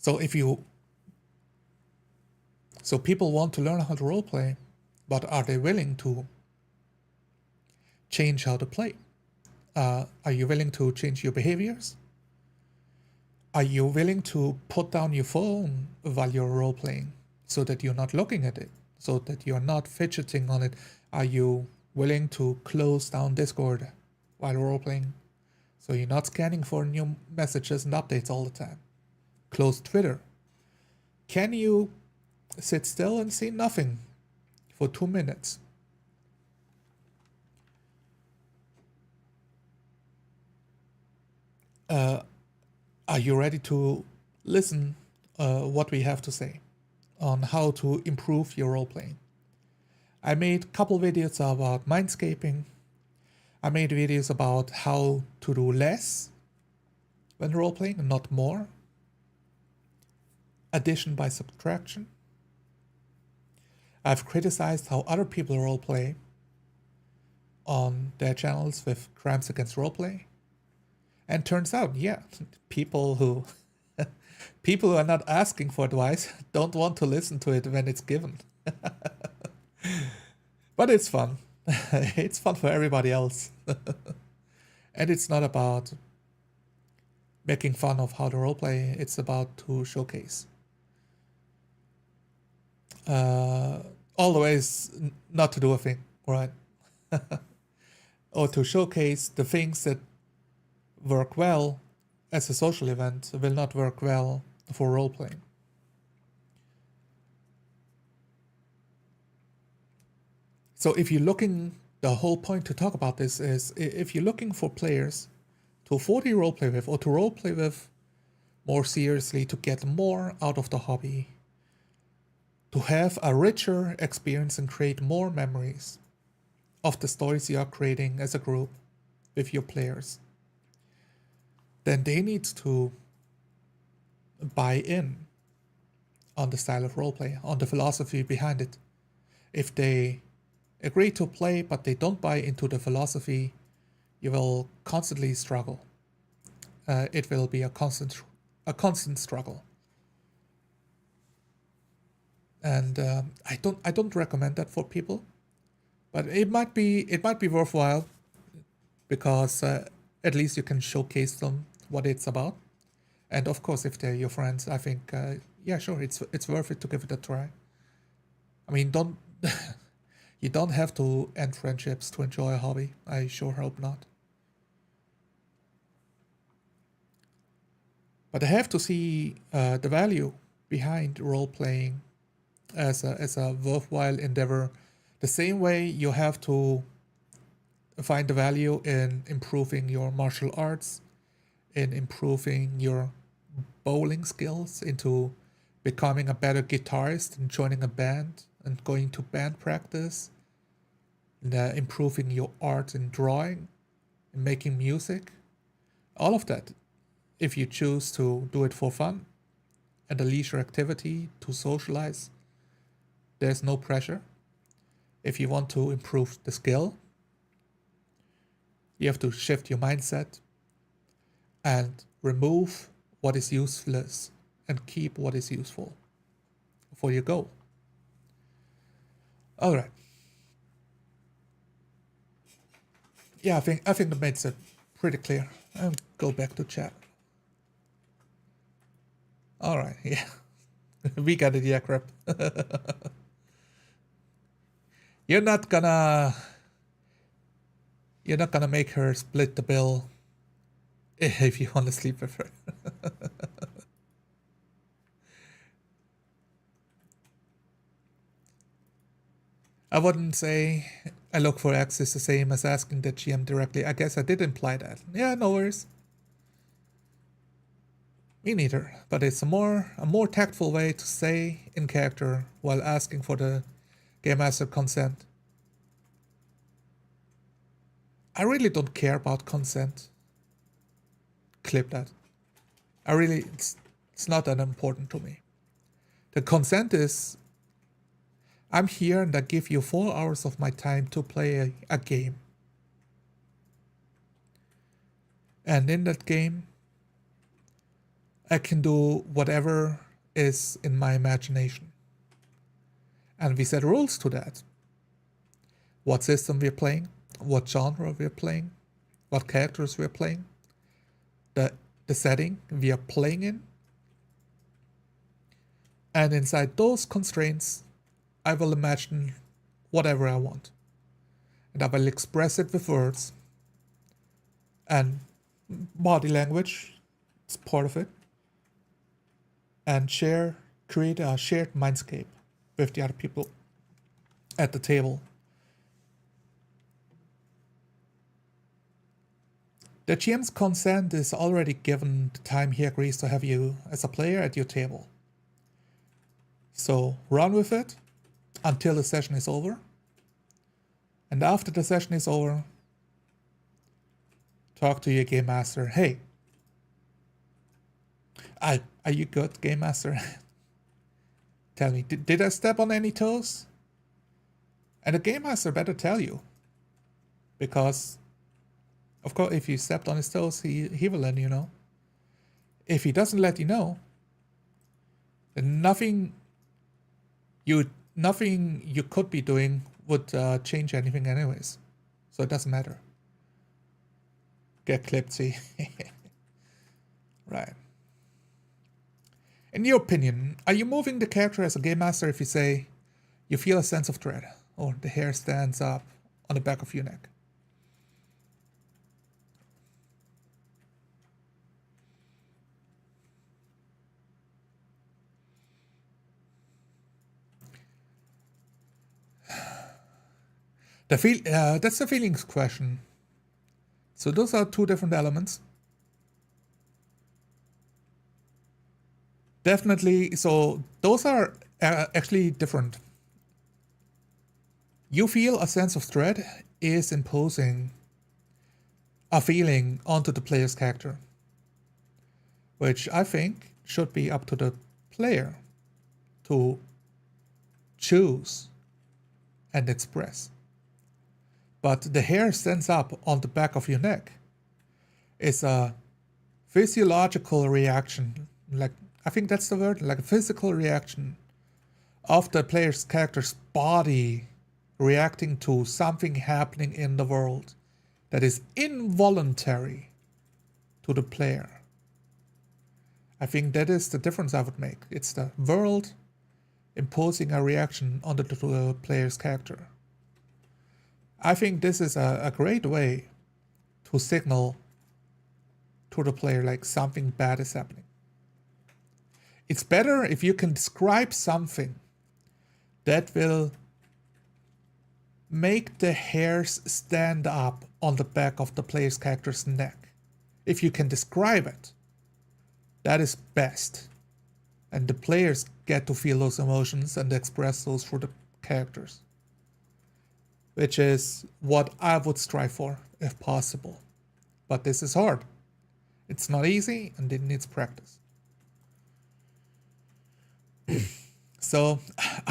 if you, so people want to learn how to roleplay, but are they willing to change how to play? Are you willing to change your behaviors? Are you willing to put down your phone while you're role playing so that you're not looking at it, so that you're not fidgeting on it? Are you willing to close down Discord while role playing so you're not scanning for new messages and updates all the time? Close Twitter. Can you sit still and see nothing for 2 minutes? Are you ready to listen what we have to say on how to improve your role playing? I made a couple videos about mindscaping. I made videos about how to do less when role playing and not more. Addition by subtraction. I've criticized how other people role play on their channels with Crimes Against Roleplay. And turns out, yeah, people who are not asking for advice don't want to listen to it when it's given. But it's fun. It's fun for everybody else. And it's not about making fun of how to roleplay. It's about to showcase. Always not to do a thing, right? Or to showcase the things that work well as a social event will not work well for role playing. So if you're looking, the whole point to talk about this is if you're looking for players to 40 roleplay with, or to roleplay with more seriously, to get more out of the hobby, to have a richer experience and create more memories of the stories you are creating as a group with your players, then they need to buy in on the style of roleplay, on the philosophy behind it. If they agree to play but they don't buy into the philosophy, you will constantly struggle. It will be a constant struggle. And I don't recommend that for people, but it might be worthwhile, because at least you can showcase them what it's about. And of course, if they're your friends, I think yeah, sure, it's worth it to give it a try. I mean, don't you don't have to end friendships to enjoy a hobby. I sure hope not. But I have to see the value behind role playing as a worthwhile endeavor. The same way you have to find the value in improving your martial arts, in improving your bowling skills, into becoming a better guitarist and joining a band and going to band practice, and improving your art in drawing and making music. All of that, if you choose to do it for fun and a leisure activity to socialize, there's no pressure. If you want to improve the skill, you have to shift your mindset and remove what is useless and keep what is useful for your goal. All right. Yeah, I think that makes it pretty clear. I'll go back to chat. All right, yeah. We got it, yeah, crap. You're not gonna make her split the bill if you want to sleep with her. I wouldn't say I look for X is the same as asking the GM directly. I guess I did imply that. Yeah, no worries. Me neither, but it's a more tactful way to say in character while asking for the Game Master consent. I really don't care about consent. Clip that. It's not that important to me. The consent is, I'm here and I give you 4 hours of my time to play a game. And in that game, I can do whatever is in my imagination. And we set rules to that. What system we're playing, what genre we're playing, what characters we're playing, the setting we are playing in. And inside those constraints, I will imagine whatever I want. And I will express it with words. And body language is part of it. And create a shared mindscape with the other people at the table. The GM's consent is already given the time he agrees to have you as a player at your table. So run with it until the session is over. And after the session is over, talk to your game master. Hey, are you good, game master? Tell me, did I step on any toes? And the game master better tell you. Because, of course, if you stepped on his toes, he will let you know. If he doesn't let you know, then nothing you could be doing would change anything anyways. So it doesn't matter. Get clipped, see? Right. In your opinion, are you moving the character as a game master if you say you feel a sense of dread or the hair stands up on the back of your neck? That's the feelings question. So those are 2 different elements. Definitely, so those are actually different. You feel a sense of dread is imposing a feeling onto the player's character, which I think should be up to the player to choose and express. But the hair stands up on the back of your neck is a physiological reaction, like I think that's the word, like a physical reaction of the player's character's body reacting to something happening in the world that is involuntary to the player. I think that is the difference I would make. It's the world imposing a reaction on the player's character. I think this is a great way to signal to the player like something bad is happening. it's better if you can describe something that will make the hairs stand up on the back of the player's character's neck. If you can describe it, that is best. And the players get to feel those emotions and express those through the characters. Which is what I would strive for, if possible. But this is hard. It's not easy, and it needs practice. So,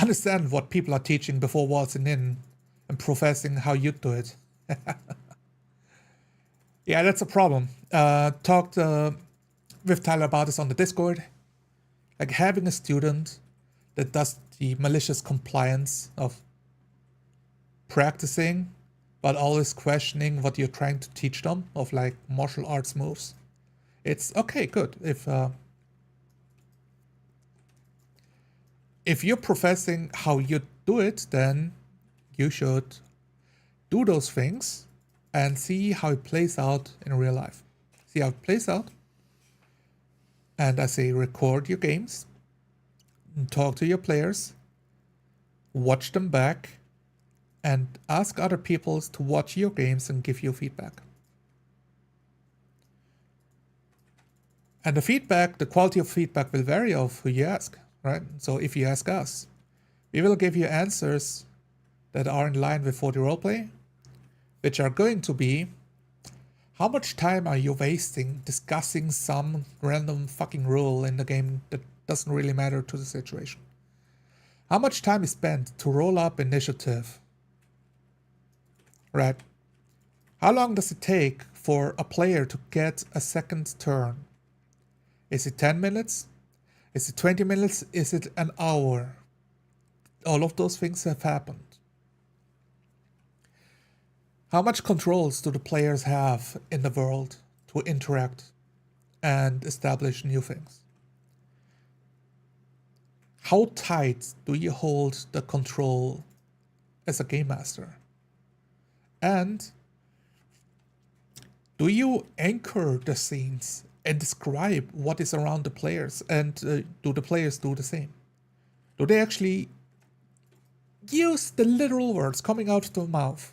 understand what people are teaching before waltzing in and professing how you do it. Yeah, that's a problem. Talked with Tyler about this on the Discord. Like having a student that does the malicious compliance of practicing, but always questioning what you're trying to teach them, of like martial arts moves. It's okay, good. If you're professing how you do it, then you should do those things and see how it plays out in real life. See how it plays out. And I say record your games, talk to your players, watch them back, and ask other people to watch your games and give you feedback. And the quality of feedback will vary of who you ask, right? So if you ask us, we will give you answers that are in line with 40 Roleplay, which are going to be, how much time are you wasting discussing some random fucking rule in the game that doesn't really matter to the situation? How much time is spent to roll up initiative? Right? How long does it take for a player to get a second turn? Is it 10 minutes? Is it 20 minutes? Is it an hour? All of those things have happened. How much controls do the players have in the world to interact and establish new things? How tight do you hold the control as a game master? And do you anchor the scenes and describe what is around the players? And do the players do the same? Do they actually use the literal words coming out of their mouth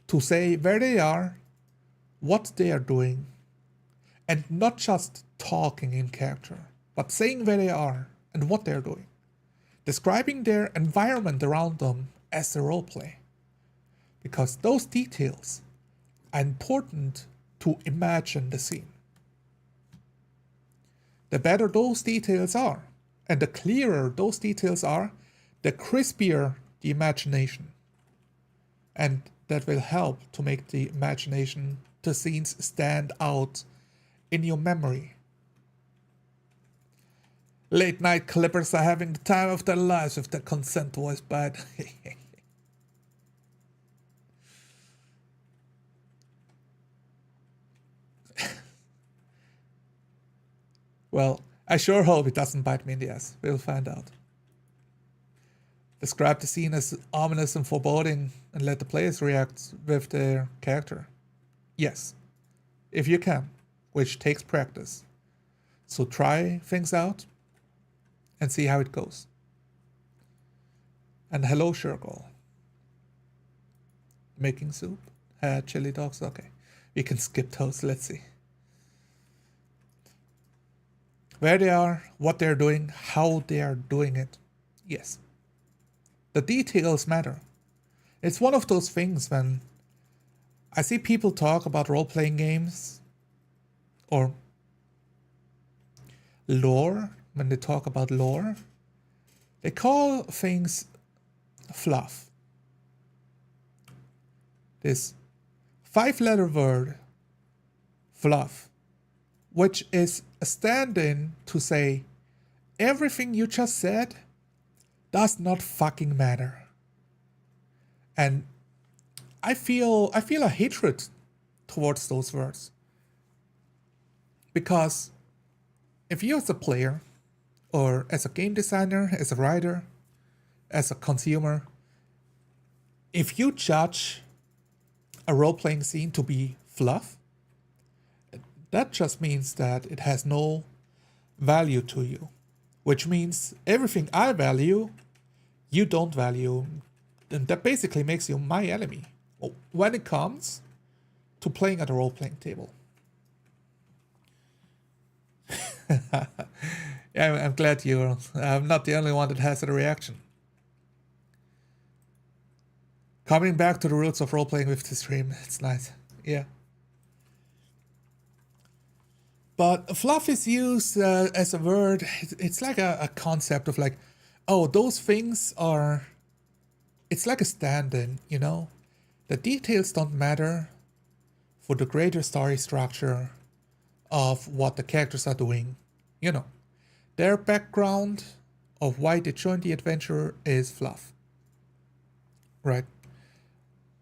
to say where they are, what they are doing, and not just talking in character, but saying where they are and what they're doing, describing their environment around them as a roleplay? Because those details are important to imagine the scene. The better those details are, and the clearer those details are, the crispier the imagination. And that will help to make the imagination, the scenes stand out in your memory. Late night clippers are having the time of their lives with their consent voice bad. Well, I sure hope it doesn't bite me in the ass. We'll find out. Describe the scene as ominous and foreboding and let the players react with their character. Yes, if you can, which takes practice. So try things out and see how it goes. And hello, Shergol. Making soup? Chili dogs? Okay. We can skip those. Let's see. Where they are, what they're doing, how they are doing it. Yes. The details matter. It's one of those things when I see people talk about role-playing games or lore, when they talk about lore, they call things fluff. This 5-letter word, fluff, which is a stand-in to say everything you just said does not fucking matter. And I feel a hatred towards those words. Because if you as a player, or as a game designer, as a writer, as a consumer, if you judge a role-playing scene to be fluff, that just means that it has no value to you. which means everything I value, you don't value. And that basically makes you my enemy when it comes to playing at a role-playing table. Yeah, I'm glad I'm not the only one that has a reaction. Coming back to the roots of role-playing with the stream, it's nice. Yeah. But fluff is used as a word. It's like a concept of like, oh, those things are... It's like a stand-in, you know? The details don't matter for the greater story structure of what the characters are doing. You know, their background of why they joined the adventure is fluff. Right?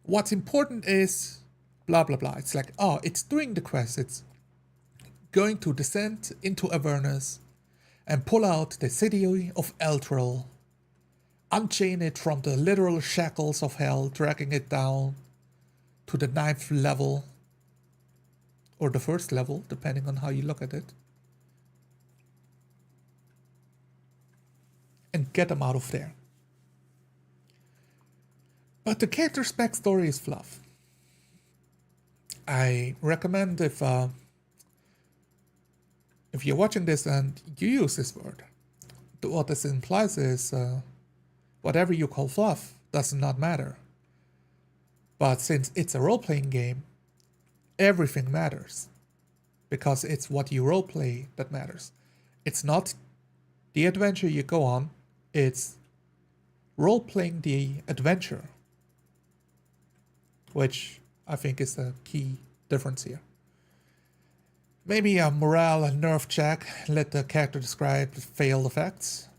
What's important is blah, blah, blah. It's like, oh, it's doing the quest. It's going to descend into Avernus and pull out the city of Eltril, unchain it from the literal shackles of hell, dragging it down to the 9th level, or the 1st level, depending on how you look at it, and get them out of there. But the character's backstory is fluff. I recommend if you're watching this and you use this word, what this implies is whatever you call fluff does not matter. But since it's a role-playing game, everything matters. Because it's what you roleplay that matters. It's not the adventure you go on, it's role-playing the adventure. Which I think is the key difference here. Maybe a morale and nerve check, let the character describe the failed effects.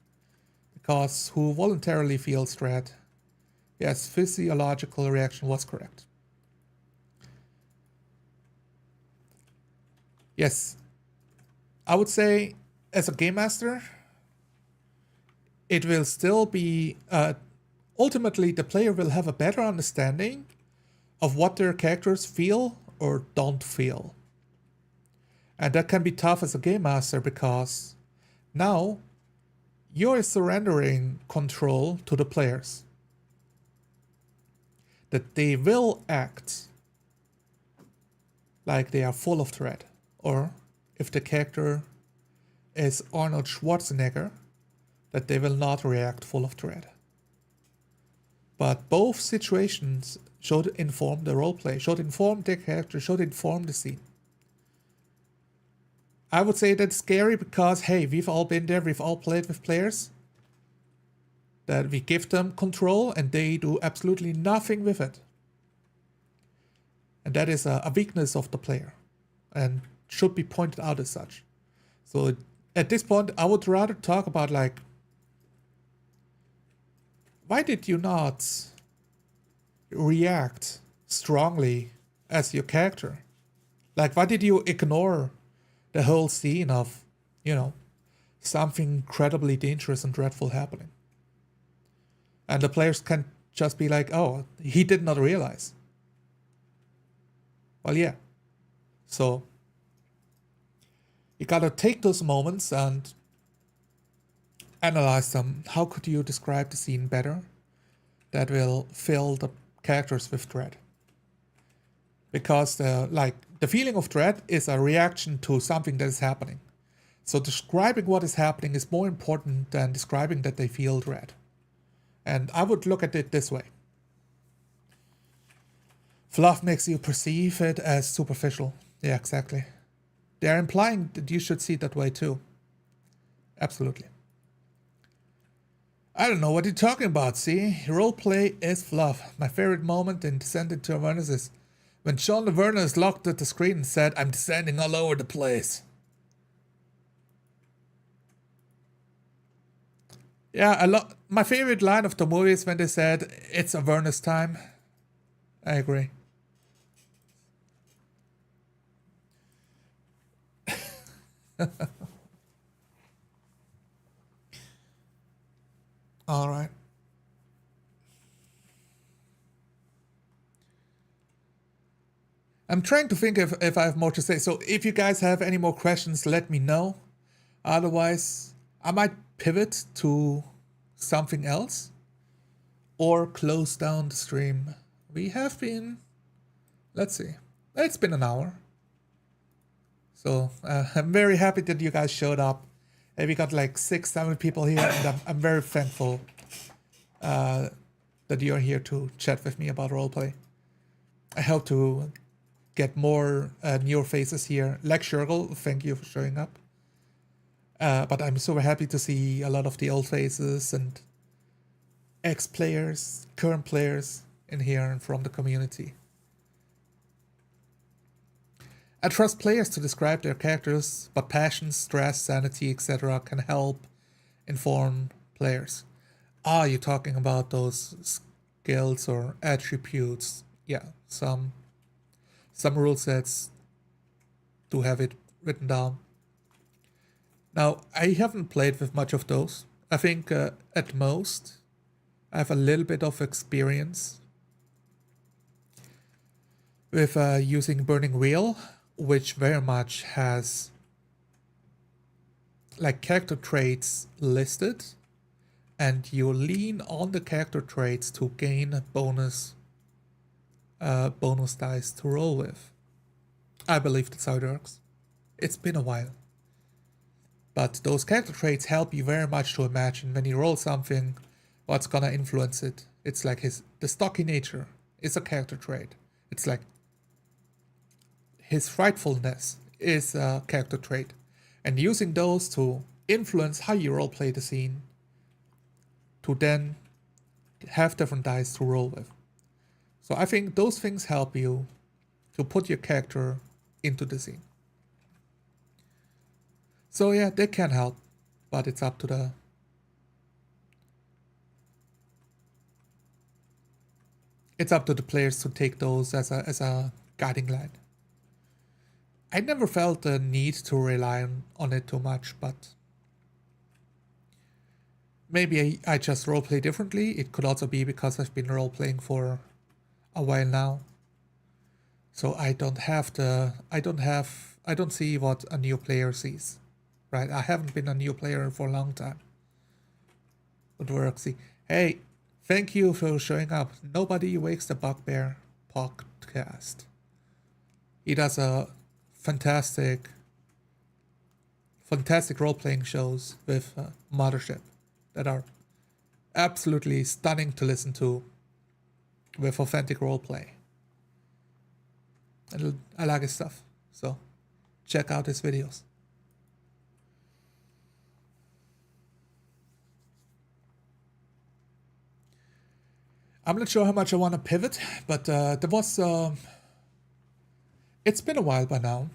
Because who voluntarily feels dread? Yes, physiological reaction was correct. Yes, I would say as a game master, it will still be, ultimately the player will have a better understanding of what their characters feel or don't feel. And that can be tough as a game master because now you're surrendering control to the players. That they will act like they are full of dread. Or if the character is Arnold Schwarzenegger, that they will not react full of dread. But both situations should inform the roleplay, should inform the character, should inform the scene. I would say that's scary because, hey, we've all been there, we've all played with players that we give them control and they do absolutely nothing with it. And that is a weakness of the player and should be pointed out as such. So at this point, I would rather talk about like, why did you not react strongly as your character? Like, why did you ignore the whole scene of, you know, something incredibly dangerous and dreadful happening? And the players can just be like, oh, he did not realize. Well, yeah. So you gotta take those moments and analyze them. How could you describe the scene better that will fill the characters with dread? Because the feeling of dread is a reaction to something that is happening. So describing what is happening is more important than describing that they feel dread. And I would look at it this way. Fluff makes you perceive it as superficial. Yeah, exactly. They're implying that you should see it that way too. Absolutely. I don't know what you're talking about, see? Roleplay is fluff. My favorite moment in Descent into Avernus is when Sean Avernus looked at the screen and said, I'm descending all over the place. Yeah, my favorite line of the movie is when they said, it's Avernus time. I agree. All right. I'm trying to think if I have more to say. So if you guys have any more questions, let me know. Otherwise, I might pivot to something else or close down the stream. We have been, let's see, it's been an hour. So I'm very happy that you guys showed up. And we got like 6-7 people here, and I'm very thankful that you're here to chat with me about roleplay. I hope to get more newer faces here. Like Shergel, thank you for showing up. But I'm super happy to see a lot of the old faces and ex-players, current players in here and from the community. I trust players to describe their characters, but passion, stress, sanity, etc. can help inform players. Ah, you're talking about those skills or attributes. Yeah, some rule sets do have it written down. Now, I haven't played with much of those. I think at most I have a little bit of experience with using Burning Wheel, which very much has like character traits listed, and you lean on the character traits to gain bonus dice to roll with. I believe that's how it works. It's been a while. But those character traits help you very much to imagine when you roll something, what's gonna influence it. It's like the stocky nature is a character trait. It's like his frightfulness is a character trait. And using those to influence how you roleplay the scene, to then have different dice to roll with. So I think those things help you to put your character into the scene. So yeah, they can help, but it's up to the players to take those as a guiding line. I never felt the need to rely on it too much, but maybe I just roleplay differently. It could also be because I've been roleplaying for a while now. So I don't see what a new player sees. Right? I haven't been a new player for a long time. But Worksy. Hey, thank you for showing up. Nobody Wakes the Bugbear podcast. He does a fantastic role-playing shows with Mothership that are absolutely stunning to listen to with authentic roleplay. And I like his stuff, so check out his videos. I'm not sure how much I want to pivot, but there was... it's been a while by now.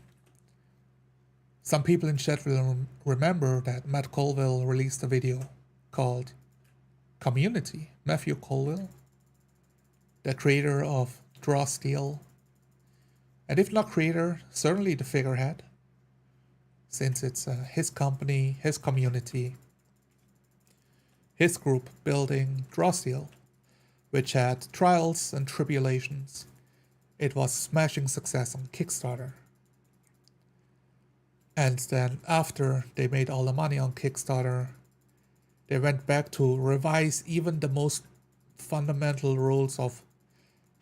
Some people in chat will remember that Matt Colville released a video called Community. Matthew Colville, the creator of Draw Steel. And if not creator, certainly the figurehead, since it's his company, his community, his group building Draw Steel, which had trials and tribulations. It was smashing success on Kickstarter. And then after they made all the money on Kickstarter, they went back to revise even the most fundamental rules of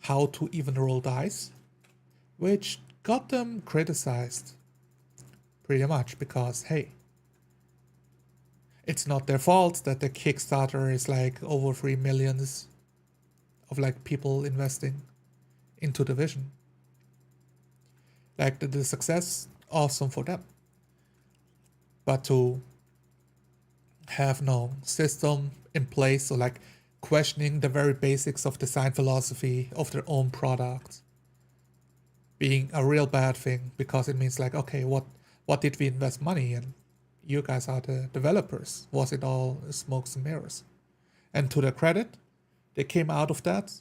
how to even roll dice, which got them criticized pretty much because, hey, it's not their fault that the Kickstarter is like over 3 million of like people investing into the vision. Like the success, awesome for them. But to have no system in place, or like questioning the very basics of design philosophy of their own product, being a real bad thing, because it means like, okay, what did we invest money in? You guys are the developers. Was it all smokes and mirrors? And to their credit, they came out of that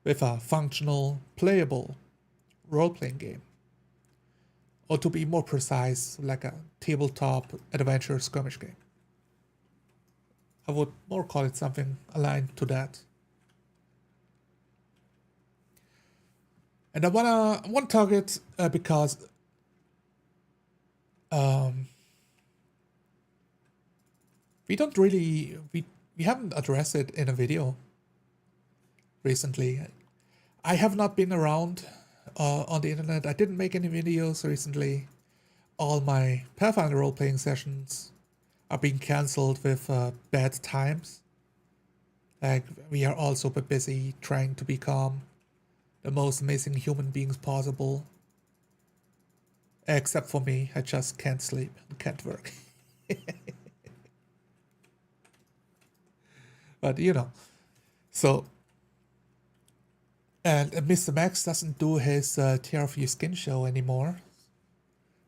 with a functional, playable role-playing game. Or to be more precise, like a tabletop adventure skirmish game. I would more call it something aligned to that. And I want to target because we don't really we haven't addressed it in a video recently. I have not been around on the internet. I didn't make any videos recently. All my Pathfinder role-playing sessions are being cancelled with bad times. Like, we are all super busy trying to become the most amazing human beings possible. Except for me, I just can't sleep and can't work. But you know, so, and Mr. Max doesn't do his Tear of Your Skin show anymore,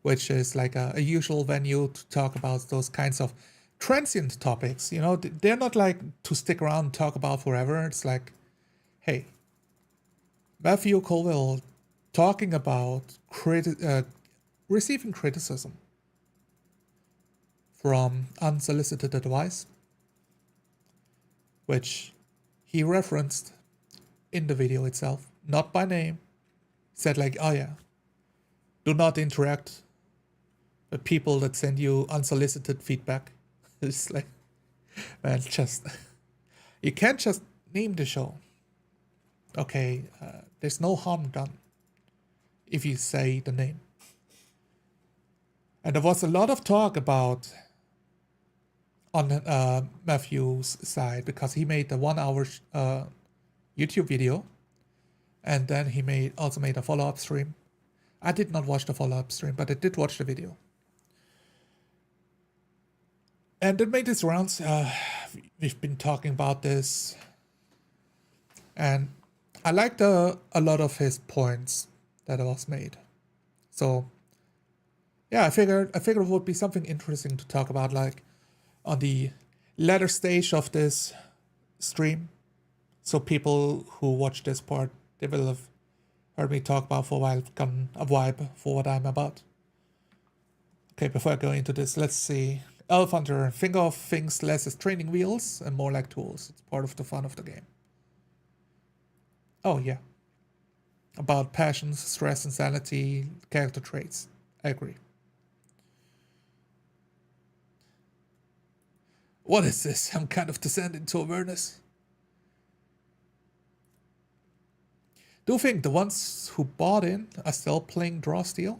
which is like a usual venue to talk about those kinds of transient topics. You know, they're not like to stick around and talk about forever. It's like, hey, Matthew Colville talking about receiving criticism from unsolicited advice, which he referenced in the video itself, not by name. Said like, oh yeah, do not interact with people that send you unsolicited feedback. It's like, man, just, you can't just name the show. Okay, there's no harm done if you say the name. And there was a lot of talk about on Matthew's side, because he made the 1 hour YouTube video, and then he also made a follow-up stream. I did not watch the follow-up stream, but I did watch the video. And it made its rounds. We've been talking about this, and I liked a lot of his points that was made. So yeah, I figured it would be something interesting to talk about, like on the latter stage of this stream. So people who watch this part, they will have heard me talk about for a while, gotten a vibe for what I'm about. Okay, before I go into this, let's see. Elf Hunter, think of things less as training wheels and more like tools. It's part of the fun of the game. Oh yeah. About passions, stress, insanity, character traits. I agree. What is this? I'm kind of descending to awareness. Do you think the ones who bought in are still playing Draw Steel?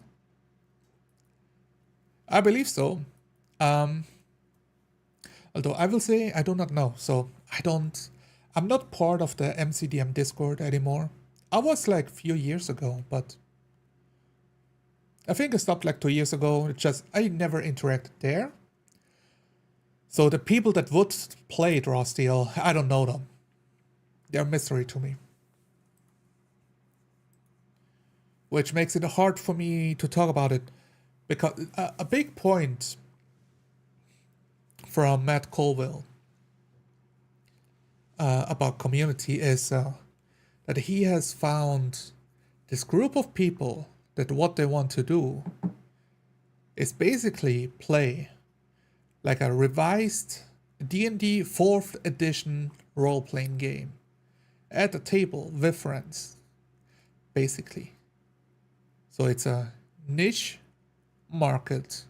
I believe so. Although I will say I do not know. So I'm not part of the MCDM Discord anymore. I was like a few years ago, but I think I stopped like 2 years ago. It's just I never interacted there. So the people that would play Draw Steel, I don't know them. They're a mystery to me. Which makes it hard for me to talk about it. Because a big point from Matt Colville about community is that he has found this group of people that what they want to do is basically play like a revised D&D 4th edition role-playing game at a table with friends, basically. So it's a niche market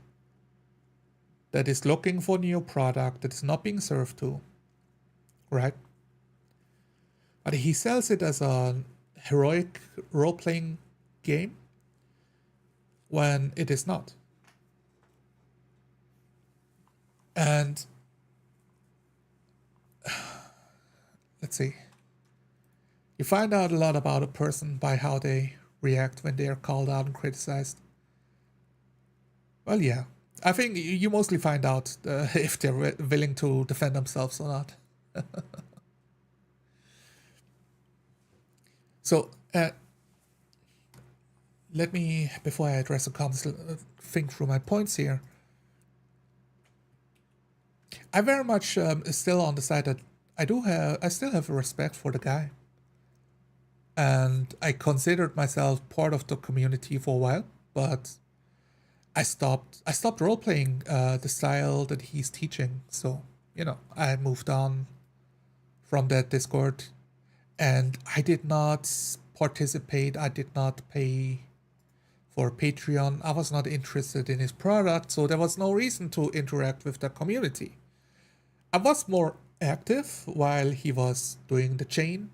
that is looking for new product that is not being served to, right? But he sells it as a heroic role-playing game when it is not. And let's see. You find out a lot about a person by how they react when they are called out and criticized. Well, yeah. I think you mostly find out if they're willing to defend themselves or not. So, let me, before I address the comments, think through my points here. I very much still on the side that I still have respect for the guy. And I considered myself part of the community for a while, but I stopped role-playing the style that he's teaching. So, you know, I moved on from that Discord, and I did not participate. I did not pay for Patreon. I was not interested in his product, so there was no reason to interact with the community. I was more active while he was doing the Chain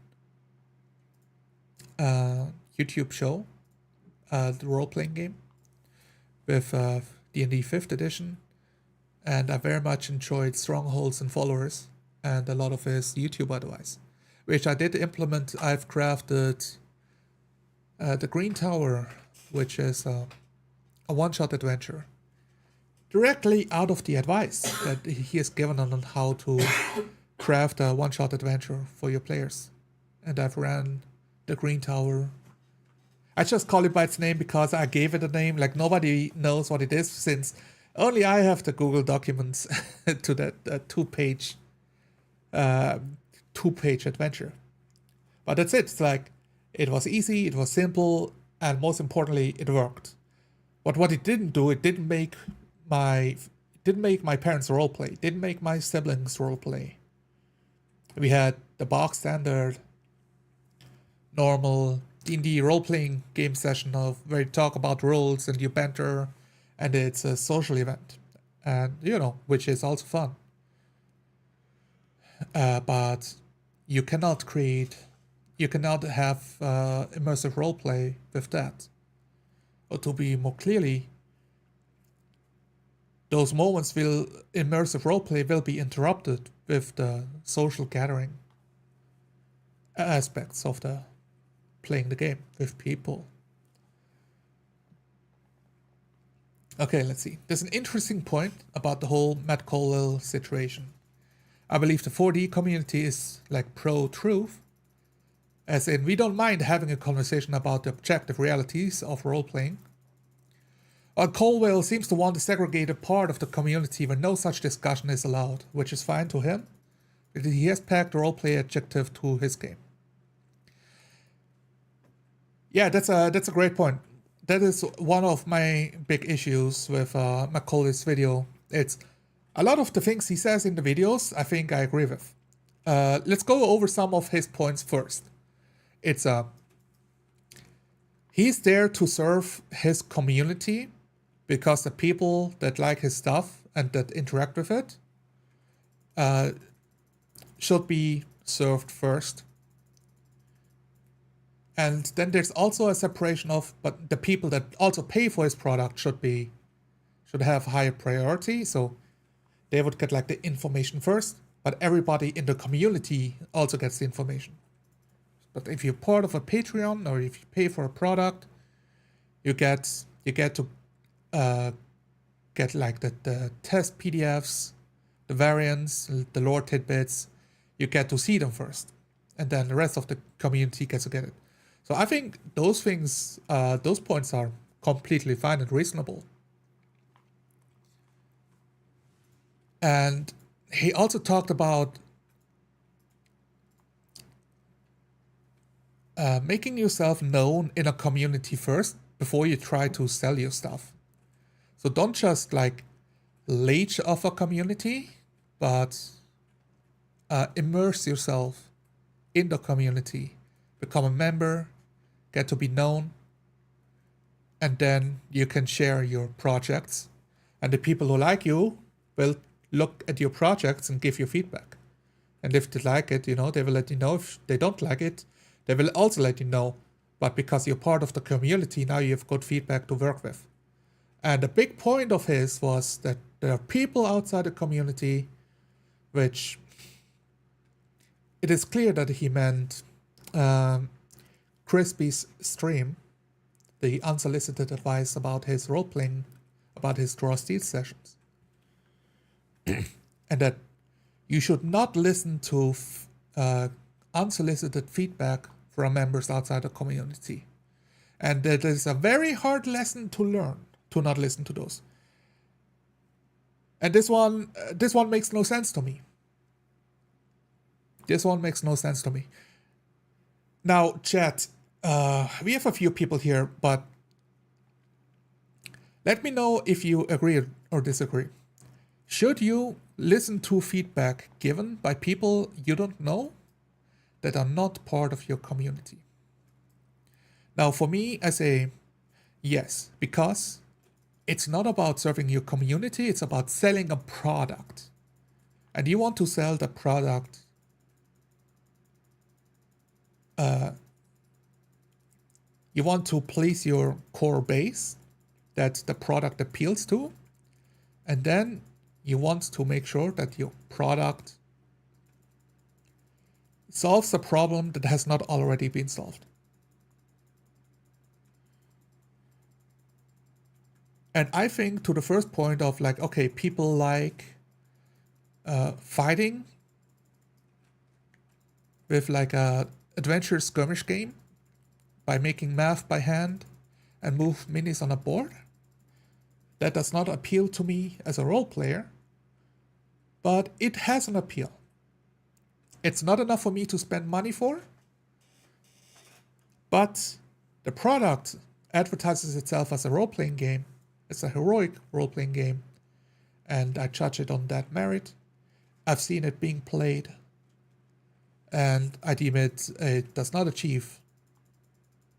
YouTube show, the role-playing game with D&D 5th edition, and I very much enjoyed Strongholds and Followers and a lot of his YouTube advice, which I did implement. I've crafted the Green Tower, which is a one-shot adventure, directly out of the advice that he has given on how to craft a one-shot adventure for your players. And I've ran the Green Tower. I just call it by its name because I gave it a name. Like, nobody knows what it is, since only I have the Google documents to that two-page adventure. But that's it. It's like, it was easy, it was simple, and most importantly, it worked. But what it didn't do, it didn't make my parents roleplay. It didn't make my siblings roleplay. We had the box standard, normal D&D role-playing game session of where you talk about roles and you banter, and it's a social event, and which is also fun. But you cannot have immersive roleplay with that. Or to be more clearly, those moments immersive roleplay will be interrupted with the social gathering aspects of the playing the game with people. Okay, let's see. There's an interesting point about the whole Matt Colwell situation. I believe the 4D community is like pro-truth, as in we don't mind having a conversation about the objective realities of role-playing. Colwell seems to want a segregated part of the community where no such discussion is allowed, which is fine to him. He has pegged the roleplay adjective to his game. Yeah, that's a great point. That is one of my big issues with Macaulay's video. It's a lot of the things he says in the videos, I think I agree with. Let's go over some of his points first. It's he's there to serve his community because the people that like his stuff and that interact with it should be served first. And then there's also a separation of, but the people that also pay for his product should have higher priority. So they would get like the information first, but everybody in the community also gets the information. But if you're part of a Patreon or if you pay for a product, you get to get like the test PDFs, the variants, the lore tidbits. You get to see them first, and then the rest of the community gets to get it. So I think those things, those points are completely fine and reasonable. And he also talked about making yourself known in a community first before you try to sell your stuff. So don't just like leech off a community, but immerse yourself in the community, become a member, get to be known, and then you can share your projects. And the people who like you will look at your projects and give you feedback. And if they like it, they will let you know. If they don't like it, they will also let you know. But because you're part of the community, now you have good feedback to work with. And the big point of his was that there are people outside the community, which it is clear that he meant Crispy's stream, the unsolicited advice about his role-playing, about his Draw Steel sessions. And that you should not listen to unsolicited feedback from members outside the community. And that is a very hard lesson to learn, to not listen to those. And this one makes no sense to me. This one makes no sense to me. Now, chat, we have a few people here, but let me know if you agree or disagree. Should you listen to feedback given by people you don't know that are not part of your community? Now, for me, I say yes, because it's not about serving your community, it's about selling a product. and you want to sell the product you want to please your core base that the product appeals to, and then you want to make sure that your product solves a problem that has not already been solved. And I think to the first point of like, okay, people like fighting with like a adventure skirmish game by making math by hand and move minis on a board. That does not appeal to me as a role player, but it has an appeal. It's not enough for me to spend money for, but the product advertises itself as a role-playing game. It's a heroic role-playing game, and I judge it on that merit. I've seen it being played, and I deem it does not achieve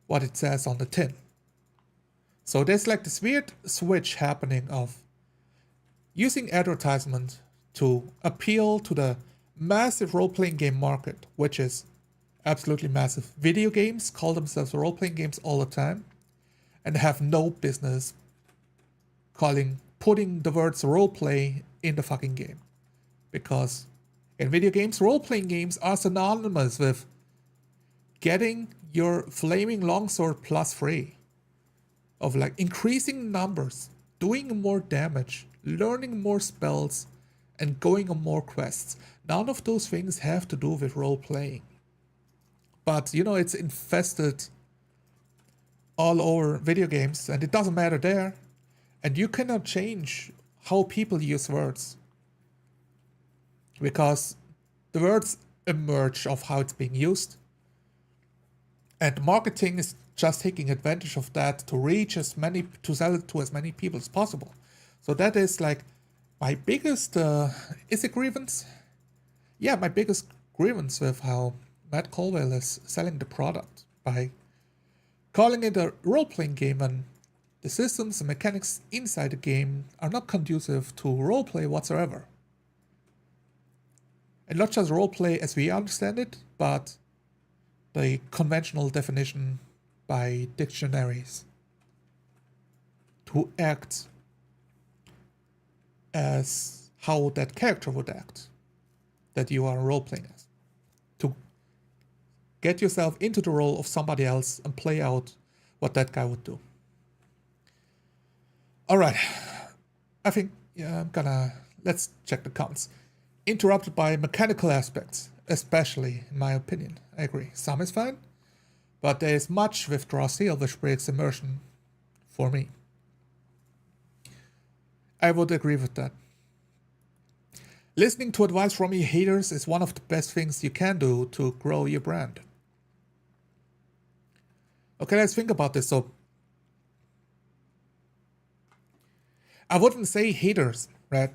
what it says on the tin. So there's like this weird switch happening of using advertisement to appeal to the massive role-playing game market, which is absolutely massive. Video games call themselves role-playing games all the time and have no business putting the words roleplay in the fucking game. Because in video games, role-playing games are synonymous with getting your flaming longsword plus free. Of like increasing numbers, doing more damage, learning more spells, and going on more quests. None of those things have to do with role-playing. But, you know, it's infested all over video games, and it doesn't matter there. And you cannot change how people use words. Because the words emerge of how it's being used. And marketing is just taking advantage of that to to sell it to as many people as possible. So that is like my biggest, is it grievance? Yeah, my biggest grievance with how Matt Colwell is selling the product by calling it a role-playing game, and the systems and mechanics inside the game are not conducive to roleplay whatsoever. And not just roleplay as we understand it, but the conventional definition by dictionaries to act as how that character would act that you are role-playing as. To get yourself into the role of somebody else and play out what that guy would do. Alright, I think, let's check the comments. Interrupted by mechanical aspects, especially in my opinion. I agree, some is fine, but there is much with Draw Seal which breaks immersion for me. I would agree with that. Listening to advice from your haters is one of the best things you can do to grow your brand. Okay, let's think about this. So, I wouldn't say haters, right?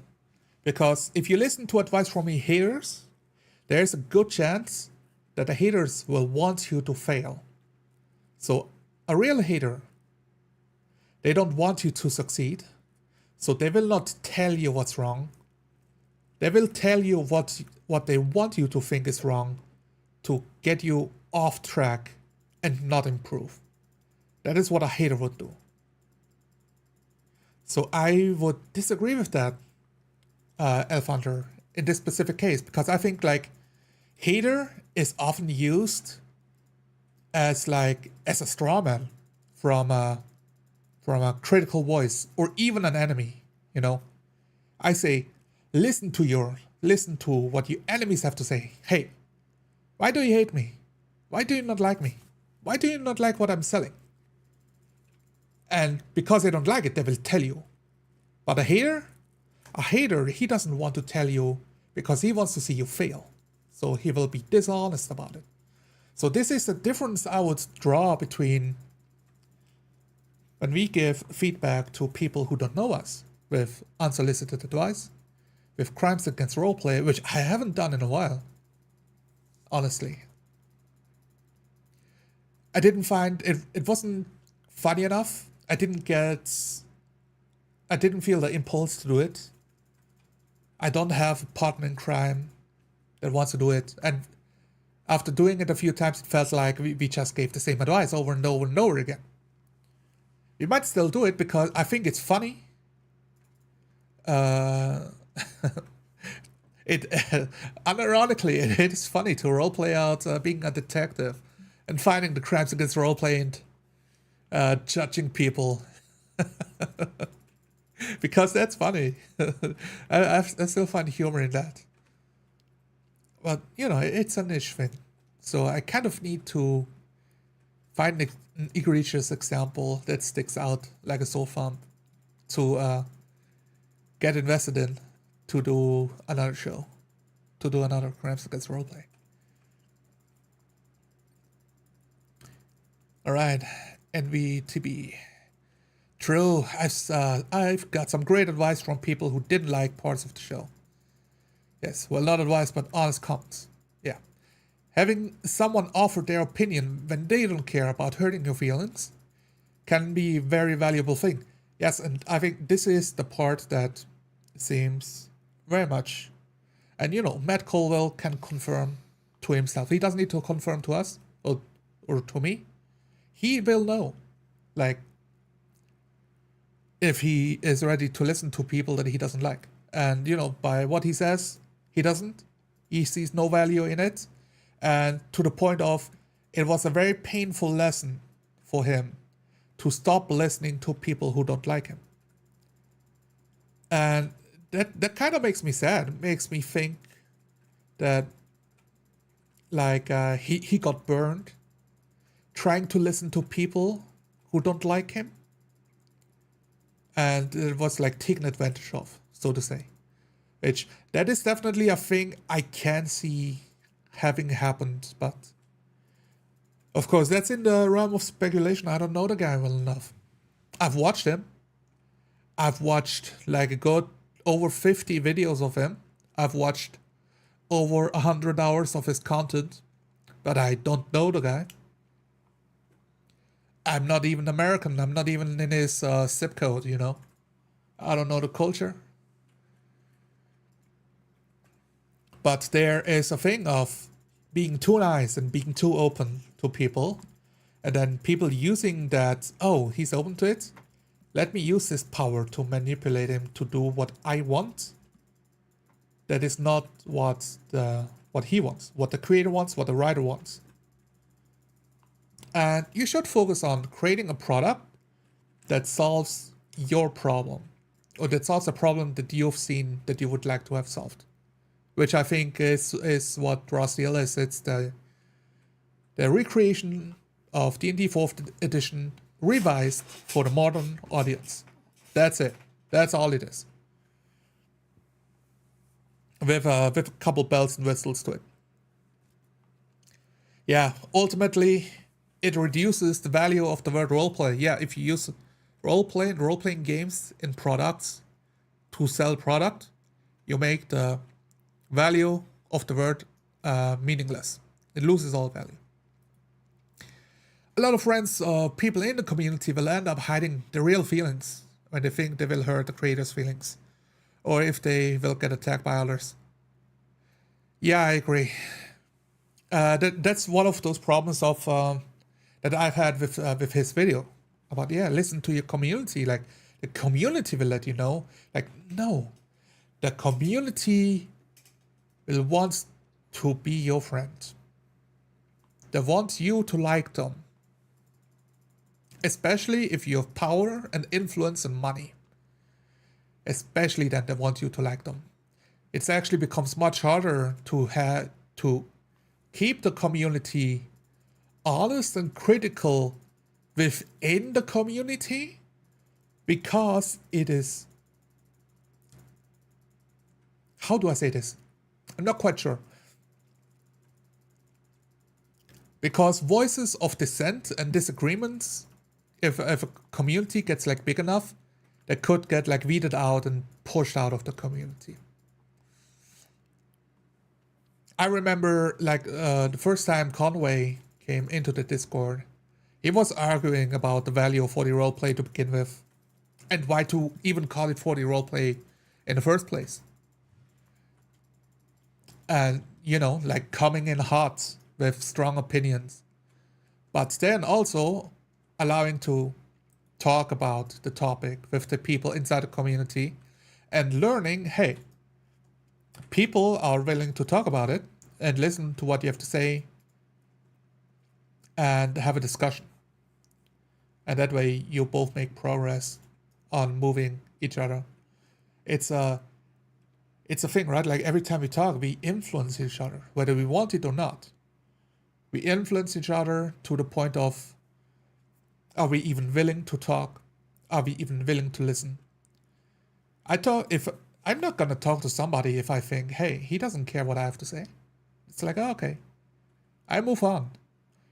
Because if you listen to advice from your haters, there's a good chance that the haters will want you to fail. So a real hater, they don't want you to succeed. So they will not tell you what's wrong. They will tell you what they want you to think is wrong to get you off track and not improve. That is what a hater would do. So I would disagree with that, Elf Hunter, in this specific case, because I think like hater is often used as a straw man from a critical voice or even an enemy, you know. I say, listen to what your enemies have to say. Hey, why do you hate me? Why do you not like me? Why do you not like what I'm selling? And because they don't like it, they will tell you. But a hater, he doesn't want to tell you because he wants to see you fail. So he will be dishonest about it. So this is the difference I would draw between when we give feedback to people who don't know us with unsolicited advice, with crimes against roleplay, which I haven't done in a while, honestly. I didn't find it wasn't funny enough. I didn't feel the impulse to do it. I don't have a partner in crime that wants to do it. And after doing it a few times, it felt like we just gave the same advice over and over and over again. We might still do it because I think it's funny. It unironically, it is funny to roleplay out being a detective and finding the crimes against roleplay and judging people. Because that's funny. I still find humor in that. But, you know, it's a niche thing. So I kind of need to find an egregious example that sticks out like a sore thumb to get invested in, to do another show, to do another Crimes Against Roleplay. Alright, NVTB. True, I've got some great advice from people who didn't like parts of the show. Yes, well, not advice, but honest comments. Yeah. Having someone offer their opinion when they don't care about hurting your feelings can be a very valuable thing. Yes, and I think this is the part that seems very much, and you know, Matt Colwell can confirm to himself. He doesn't need to confirm to us or to me. He will know, like, if he is ready to listen to people that he doesn't like. And, you know, by what he says, he doesn't. He sees no value in it. And to the point of, it was a very painful lesson for him to stop listening to people who don't like him. And that kind of makes me sad. It makes me think that, like, he got burned trying to listen to people who don't like him. And it was like taken advantage of, so to say. Which, that is definitely a thing I can see having happened, but of course that's in the realm of speculation. I don't know the guy well enough. I've watched him. I've watched like a good over 50 videos of him. I've watched over 100 hours of his content, but I don't know the guy. I'm not even American. I'm not even in his zip code, you know. I don't know the culture. But there is a thing of being too nice and being too open to people. And then people using that, oh, he's open to it. Let me use this power to manipulate him to do what I want. That is not what he wants, what the creator wants, what the writer wants. And you should focus on creating a product that solves your problem, or that solves a problem that you've seen that you would like to have solved, which I think is what Rosteal is. It's the recreation of D&D 4th edition revised for the modern audience. That's it. That's all it is. With a couple bells and whistles to it. Yeah, ultimately, it reduces the value of the word roleplay. Yeah, if you use roleplay and role-playing games in products to sell product, you make the value of the word meaningless. It loses all value. A lot of friends or people in the community will end up hiding their real feelings when they think they will hurt the creator's feelings, or if they will get attacked by others. Yeah, I agree. That's one of those problems of that I've had with his video about, yeah, listen to your community. Like, the community will let you know. Like, no, the community will want to be your friend. They want you to like them, especially if you have power and influence and money. Especially then they want you to like them. It actually becomes much harder to keep the community honest and critical within the community, because it is, how do I say this? I'm not quite sure. Because voices of dissent and disagreements, if a community gets like big enough, they could get like weeded out and pushed out of the community. I remember like the first time Conway came into the Discord, he was arguing about the value of 4D roleplay to begin with, and why to even call it 4D roleplay in the first place. and, you know, like coming in hot with strong opinions, but then also allowing to talk about the topic with the people inside the community and learning, hey, people are willing to talk about it and listen to what you have to say and have a discussion. And that way you both make progress on moving each other. It's a thing, right? Like every time we talk, we influence each other, whether we want it or not. We influence each other to the point of, are we even willing to talk? Are we even willing to listen? If I'm not gonna talk to somebody if I think, hey, he doesn't care what I have to say. It's like, oh, okay, I move on,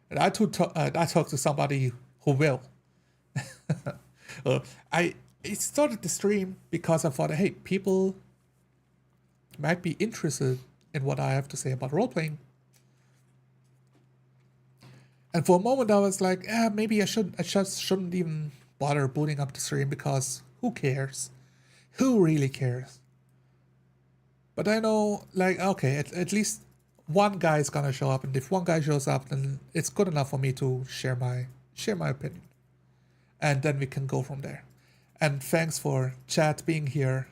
and I talk to somebody who will. I started the stream because I thought, hey, people might be interested in what I have to say about role playing. And for a moment, I was like, maybe I just shouldn't even bother booting up the stream because who cares? Who really cares? But I know, like, okay, at least one guy is gonna show up, and if one guy shows up, then it's good enough for me to share my opinion, and then we can go from there. And thanks for chat being here.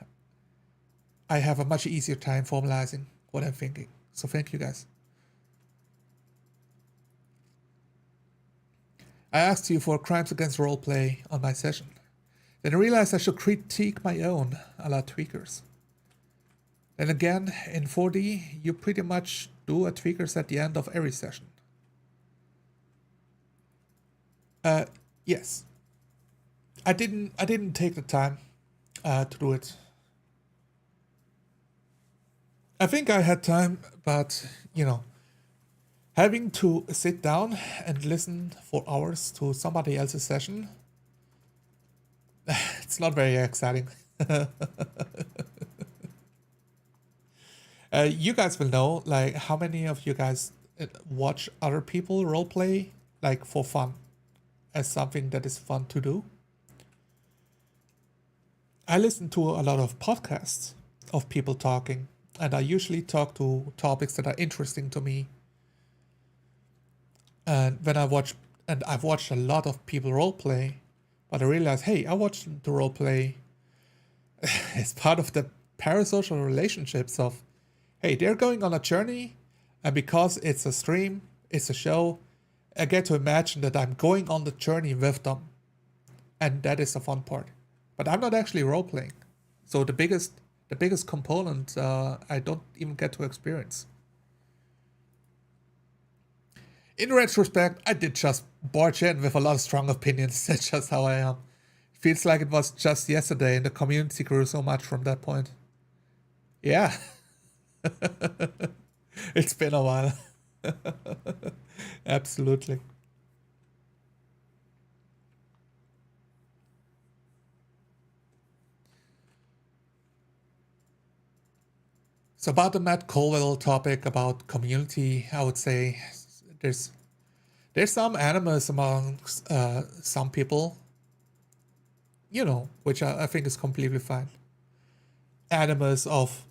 I have a much easier time formalizing what I'm thinking. So thank you guys. I asked you for crimes against roleplay on my session. Then I realized I should critique my own, a la tweakers. Then again, in 4D, you pretty much do a tweakers at the end of every session. Yes. I didn't take the time to do it. I think I had time, but you know, having to sit down and listen for hours to somebody else's session, it's not very exciting. You guys will know, like, how many of you guys watch other people roleplay, like, for fun, as something that is fun to do? I listen to a lot of podcasts of people talking, and I usually talk to topics that are interesting to me. And when I've watched a lot of people roleplay, but I realized, hey, I watched the roleplay as part of the parasocial relationships of, hey, they're going on a journey, and because it's a stream, it's a show, I get to imagine that I'm going on the journey with them. And that is the fun part. But I'm not actually role-playing. So the biggest component I don't even get to experience. In retrospect, I did just barge in with a lot of strong opinions. That's just how I am. It feels like it was just yesterday and the community grew so much from that point. Yeah. It's been a while. Absolutely. So about the Matt Colville topic about community, I would say there's some animus amongst some people, you know, which I think is completely fine. Animus of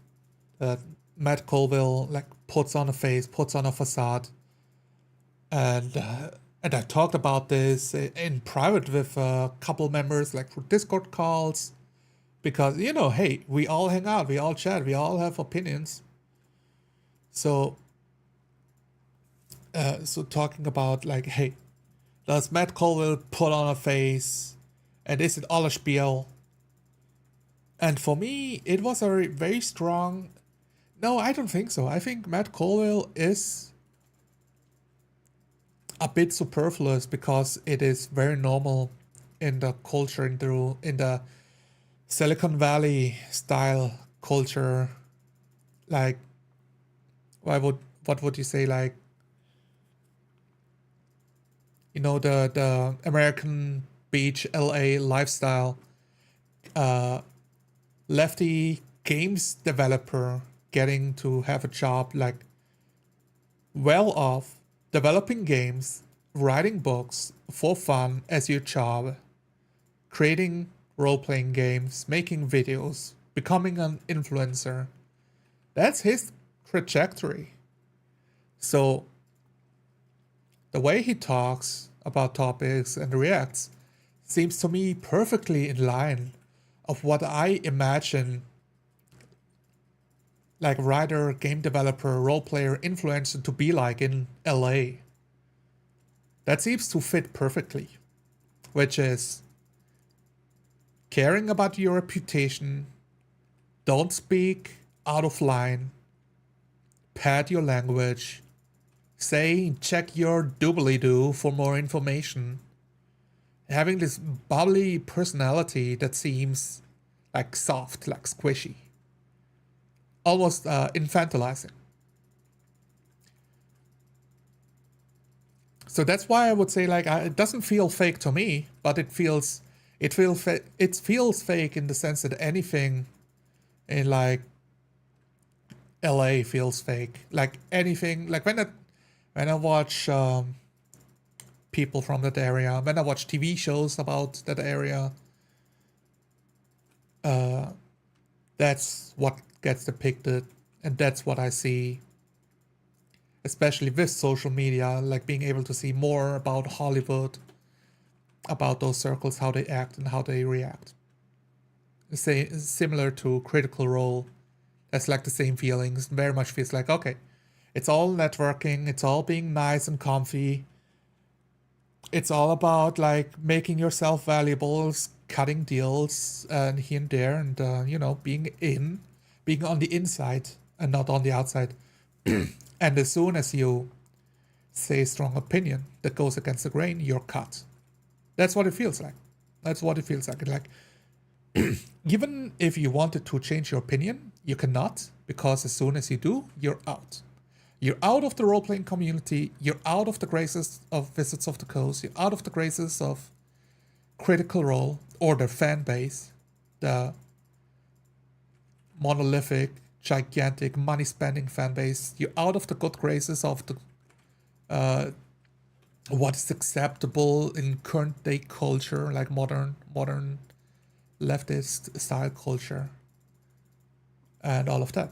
Matt Colville like puts on a face, puts on a facade, and I talked about this in private with a couple members, like through Discord calls, because you know, hey, we all hang out, we all chat, we all have opinions. So talking about like, hey, does Matt Colville put on a face, and is it all a spiel? And for me, it was a very strong. No, I don't think so. I think Matt Colville is a bit superfluous because it is very normal in the culture, in the Silicon Valley style culture. Like, what would you say? Like, you know, the American beach LA lifestyle, lefty games developer getting to have a job like well off, developing games, writing books for fun as your job, creating role-playing games, making videos, becoming an influencer. That's his trajectory. So the way he talks about topics and reacts seems to me perfectly in line of what I imagine like writer, game developer, role player, influencer to be like in LA. That seems to fit perfectly, which is caring about your reputation, don't speak out of line, pad your language, say check your doobly-doo for more information. Having this bubbly personality that seems like soft, like squishy. Almost infantilizing. So that's why I would say like it doesn't feel fake to me, but it feels fake in the sense that anything in like LA feels fake. Like anything like when I watch people from that area, when I watch TV shows about that area, that's what gets depicted, and that's what I see. Especially with social media, like being able to see more about Hollywood, about those circles, how they act and how they react. Say similar to Critical Role, that's like the same feelings. Very much feels like okay, it's all networking, it's all being nice and comfy. It's all about like making yourself valuable, cutting deals and here and there, and being on the inside and not on the outside. And as soon as you say a strong opinion that goes against the grain, you're cut. That's what it feels like. That's what it feels like. Like, even if you wanted to change your opinion, you cannot, because as soon as you do, you're out. You're out of the role-playing community, you're out of the graces of Wizards of the Coast, you're out of the graces of Critical Role, or their fan base, the monolithic, gigantic, money-spending fan base. You're out of the good graces of the what is acceptable in current day culture, like modern leftist style culture, and all of that.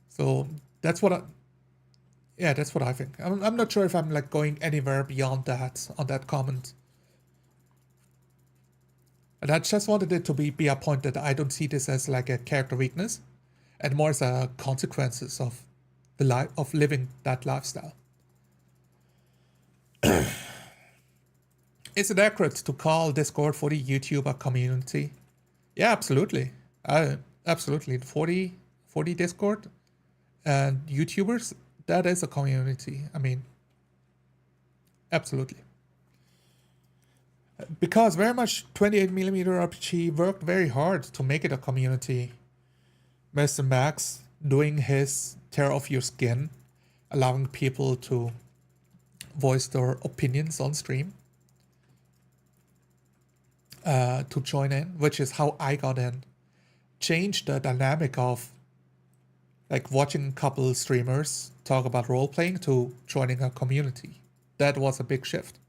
So that's what I think. I'm not sure if I'm like going anywhere beyond that on that comment. And I just wanted it to be a point that I don't see this as like a character weakness, and more as a consequences of the life of living that lifestyle. Is it accurate to call Discord for the YouTuber community? Yeah, absolutely. Absolutely. 40 Discord and YouTubers, that is a community. I mean, absolutely. Because very much 28mm RPG worked very hard to make it a community. Mr. Max doing his tear off your skin, allowing people to voice their opinions on stream, to join in, which is how I got in. Changed the dynamic of like watching a couple streamers talk about role playing to joining a community. That was a big shift.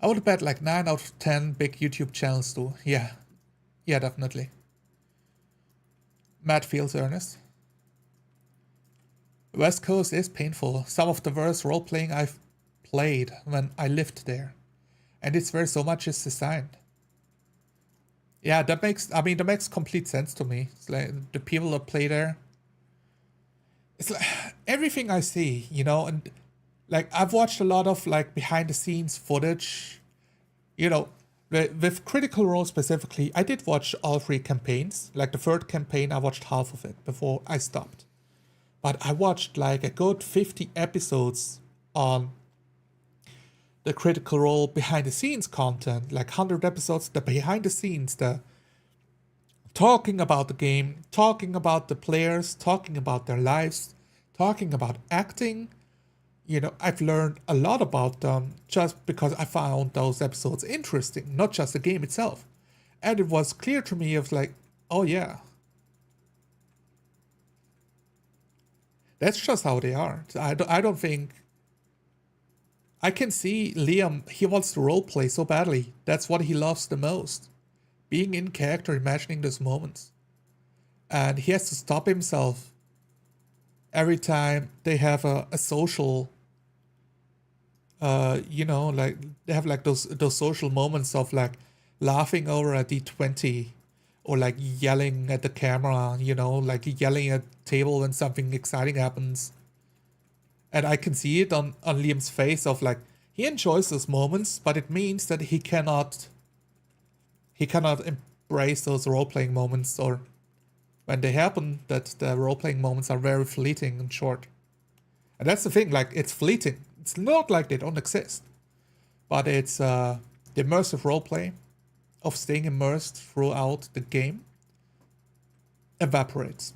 I would bet like 9 out of 10 big YouTube channels do. Yeah, definitely. Matt feels earnest. West Coast is painful. Some of the worst role-playing I've played when I lived there. And it's where so much is designed. Yeah, that makes complete sense to me. It's like the people that play there. It's like everything I see, and like I've watched a lot of like behind the scenes footage, with Critical Role specifically. I did watch all 3 campaigns. Like the 3rd campaign, I watched half of it before I stopped. But I watched like a good 50 episodes on the Critical Role behind the scenes content, like 100 episodes, the behind the scenes, the talking about the game, talking about the players, talking about their lives, talking about acting. I've learned a lot about them just because I found those episodes interesting, not just the game itself. And it was clear to me, of like, oh yeah, that's just how they are. I don't think I can see Liam, he wants to roleplay so badly. That's what he loves the most. Being in character, imagining those moments. And he has to stop himself every time they have a social, like they have like those social moments of like laughing over a D20 or like yelling at the camera, like yelling at the table when something exciting happens. And I can see it on Liam's face of like, he enjoys those moments, but it means that he cannot embrace those role-playing moments, or when they happen, that the role-playing moments are very fleeting and short. And that's the thing, like, it's fleeting. It's not like they don't exist. But it's the immersive role-play of staying immersed throughout the game evaporates.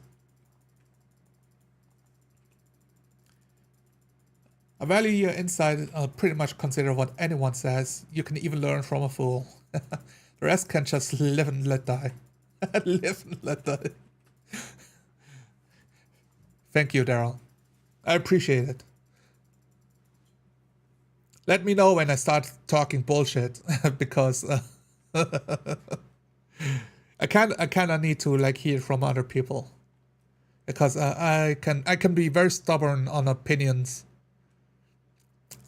I value your insight. I'll pretty much consider what anyone says. You can even learn from a fool. The rest can just live and let die. Live and let die. Thank you, Daryl. I appreciate it. Let me know when I start talking bullshit, because I kind of need to like hear from other people, because I can be very stubborn on opinions,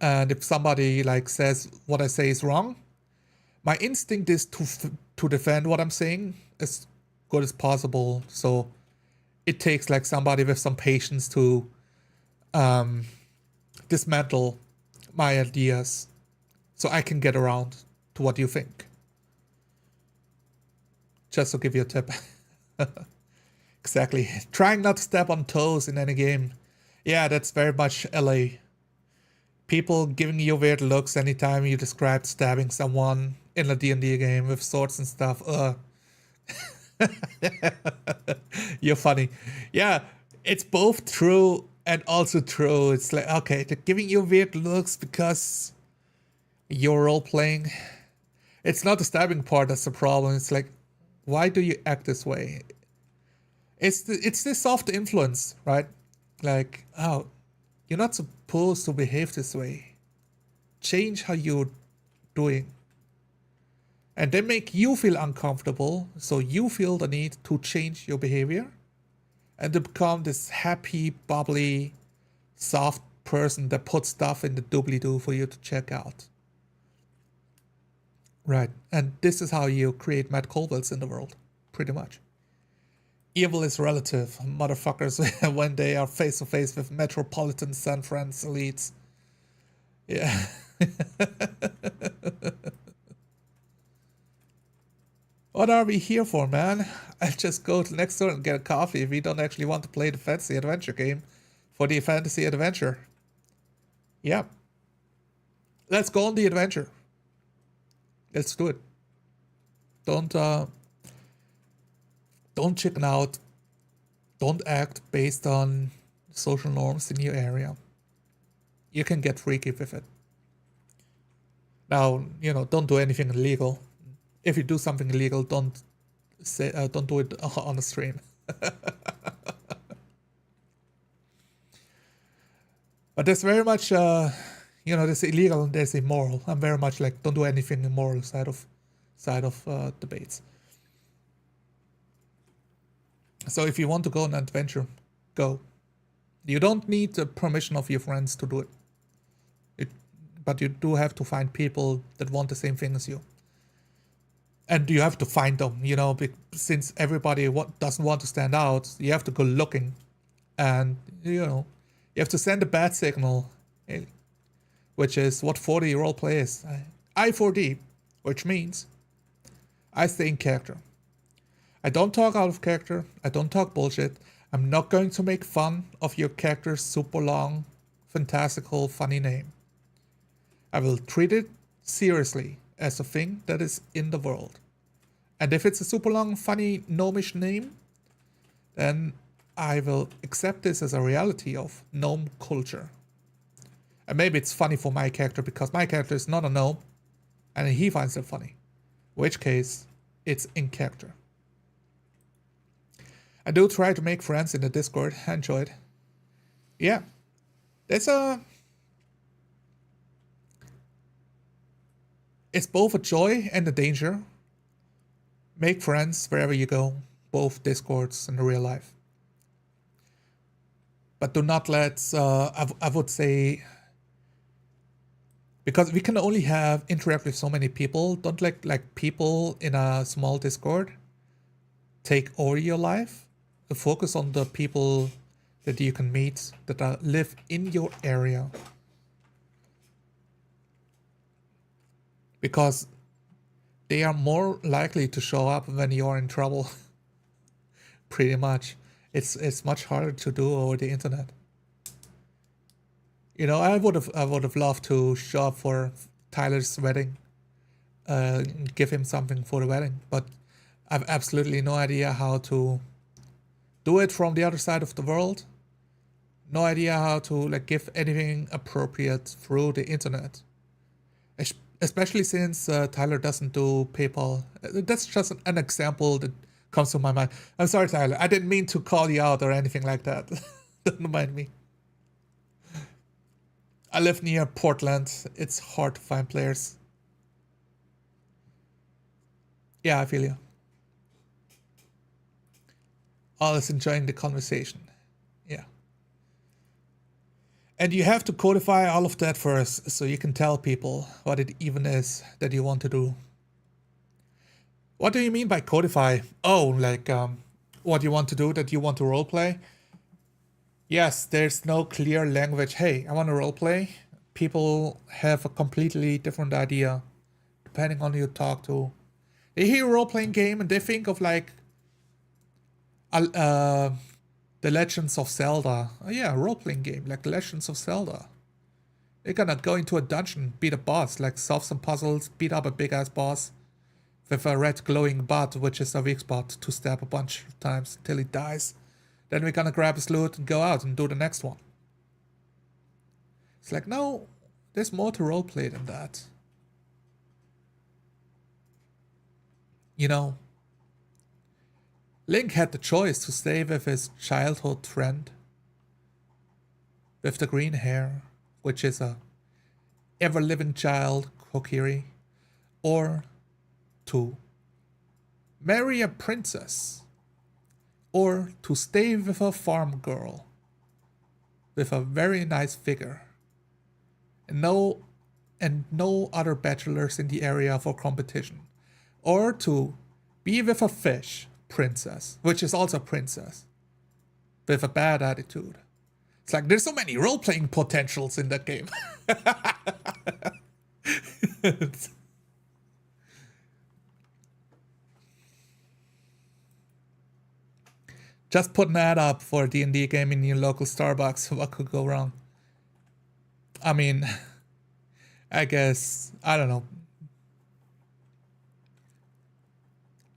and if somebody like says what I say is wrong, my instinct is to defend what I'm saying as good as possible. So it takes like somebody with some patience to dismantle my ideas so I can get around to what you think. Just to give you a tip. Exactly. Trying not to step on toes in any game. Yeah, that's very much LA. People giving you weird looks anytime you describe stabbing someone in a D&D game with swords and stuff. You're funny. Yeah, it's both true and also true. It's like, okay, they're giving you weird looks because you're role playing. It's not the stabbing part that's the problem. It's like, why do you act this way? It's this soft influence, right? Like, oh, you're not supposed to behave this way. Change how you're doing. And they make you feel uncomfortable, so you feel the need to change your behavior and to become this happy, bubbly, soft person that puts stuff in the doobly-doo for you to check out. Right, and this is how you create Matt Colvilles in the world, pretty much. Evil is relative, motherfuckers, when they are face to face with metropolitan San Fran elites. Yeah. What are we here for, man? I'll just go to next door and get a coffee if we don't actually want to play the fantasy adventure game for the fantasy adventure. Yeah. Let's go on the adventure. Let's do it. Don't chicken out. Don't act based on social norms in your area. You can get freaky with it. Now, don't do anything illegal. If you do something illegal, don't do it on the stream. But there's very much, there's illegal and there's immoral. I'm very much like, don't do anything immoral side of debates. So if you want to go on an adventure, go. You don't need the permission of your friends to do it. But you do have to find people that want the same thing as you. And you have to find them, since everybody doesn't want to stand out, you have to go looking. And, you have to send a bad signal, which is what 4D roleplay is. I4D, which means I stay in character. I don't talk out of character. I don't talk bullshit. I'm not going to make fun of your character's super long, fantastical, funny name. I will treat it seriously as a thing that is in the world. And if it's a super long, funny, gnomish name, then I will accept this as a reality of gnome culture. And maybe it's funny for my character because my character is not a gnome and he finds it funny. In which case, it's in character. I do try to make friends in the Discord. I enjoy it. Yeah. There's It's both a joy and a danger. Make friends wherever you go, both Discords and real life. But do not let, I would say, because we can only have interact with so many people, don't let like people in a small Discord take over your life. Focus on the people that you can meet that live in your area. Because they are more likely to show up when you are in trouble. Pretty much. It's much harder to do over the internet. You know, I would have loved to show up for Tyler's wedding, give him something for the wedding, but I've absolutely no idea how to do it from the other side of the world. No idea how to like give anything appropriate through the internet. Especially since Tyler doesn't do PayPal. That's just an example that comes to my mind. I'm sorry, Tyler. I didn't mean to call you out or anything like that. Don't mind me. I live near Portland. It's hard to find players. Yeah, I feel you. Always enjoying the conversation. Yeah. And you have to codify all of that first so you can tell people what it even is that you want to do. What do you mean by codify? Oh, like what you want to do, that you want to roleplay? Yes, there's no clear language. Hey, I want to roleplay. People have a completely different idea depending on who you talk to. They hear a role-playing game and they think of like The Legends of Zelda. Oh yeah, a role-playing game like The Legends of Zelda. They're gonna go into a dungeon, beat a boss, like solve some puzzles, beat up a big-ass boss with a red glowing butt, which is a weak spot, to stab a bunch of times until he dies. Then we're gonna grab his loot and go out and do the next one. It's like, no, there's more to roleplay than that. You know, Link had the choice to stay with his childhood friend with the green hair, which is a ever-living child, Kokiri, or to marry a princess, or to stay with a farm girl with a very nice figure, and no other bachelors in the area for competition, or to be with a fish princess, which is also a princess, with a bad attitude. It's like there's so many role-playing potentials in that game. Just put an ad up for a D&D game in your local Starbucks. What could go wrong? I mean, I guess, I don't know.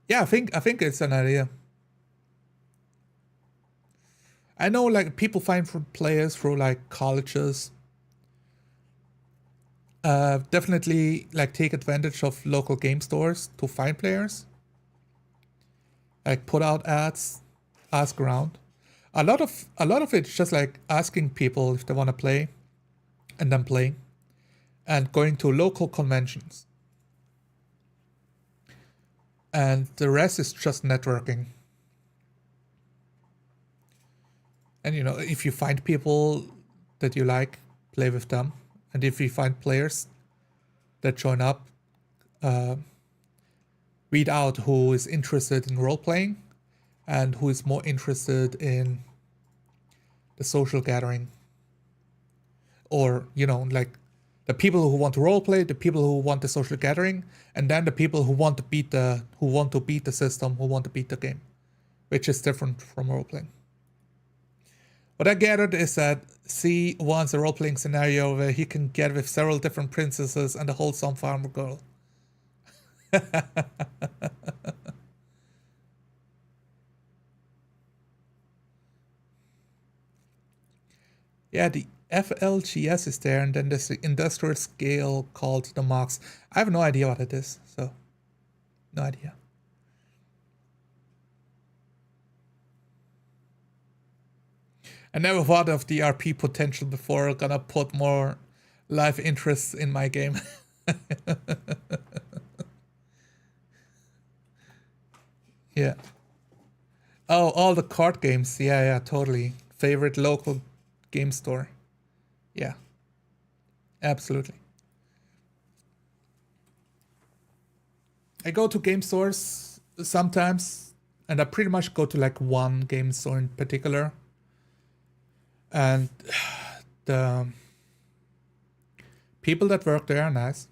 Yeah, I think it's an idea. I know like people find players through like colleges. Definitely like take advantage of local game stores to find players. Like put out ads, ask around. A lot of it's just like asking people if they want to play, and then playing, and going to local conventions. And the rest is just networking. And you know, if you find people that you like, play with them. And if you find players that join up, weed out who is interested in role playing and who is more interested in the social gathering. Or, you know, like the people who want to role play, the people who want the social gathering, and then the people who want to beat the system, who want to beat the game, which is different from role playing. What I gathered is that C wants a role-playing scenario where he can get with several different princesses and a wholesome farmer girl. Yeah, the FLGS is there, and then there's the industrial scale called the Mox. I have no idea what it is, so no idea. I never thought of the RP potential before. Gonna put more live interests in my game. Yeah. Oh, all the card games. Yeah, yeah, totally. Favorite local game store. Yeah, absolutely. I go to game stores sometimes, and I pretty much go to like one game store in particular. And the people that work there are nice,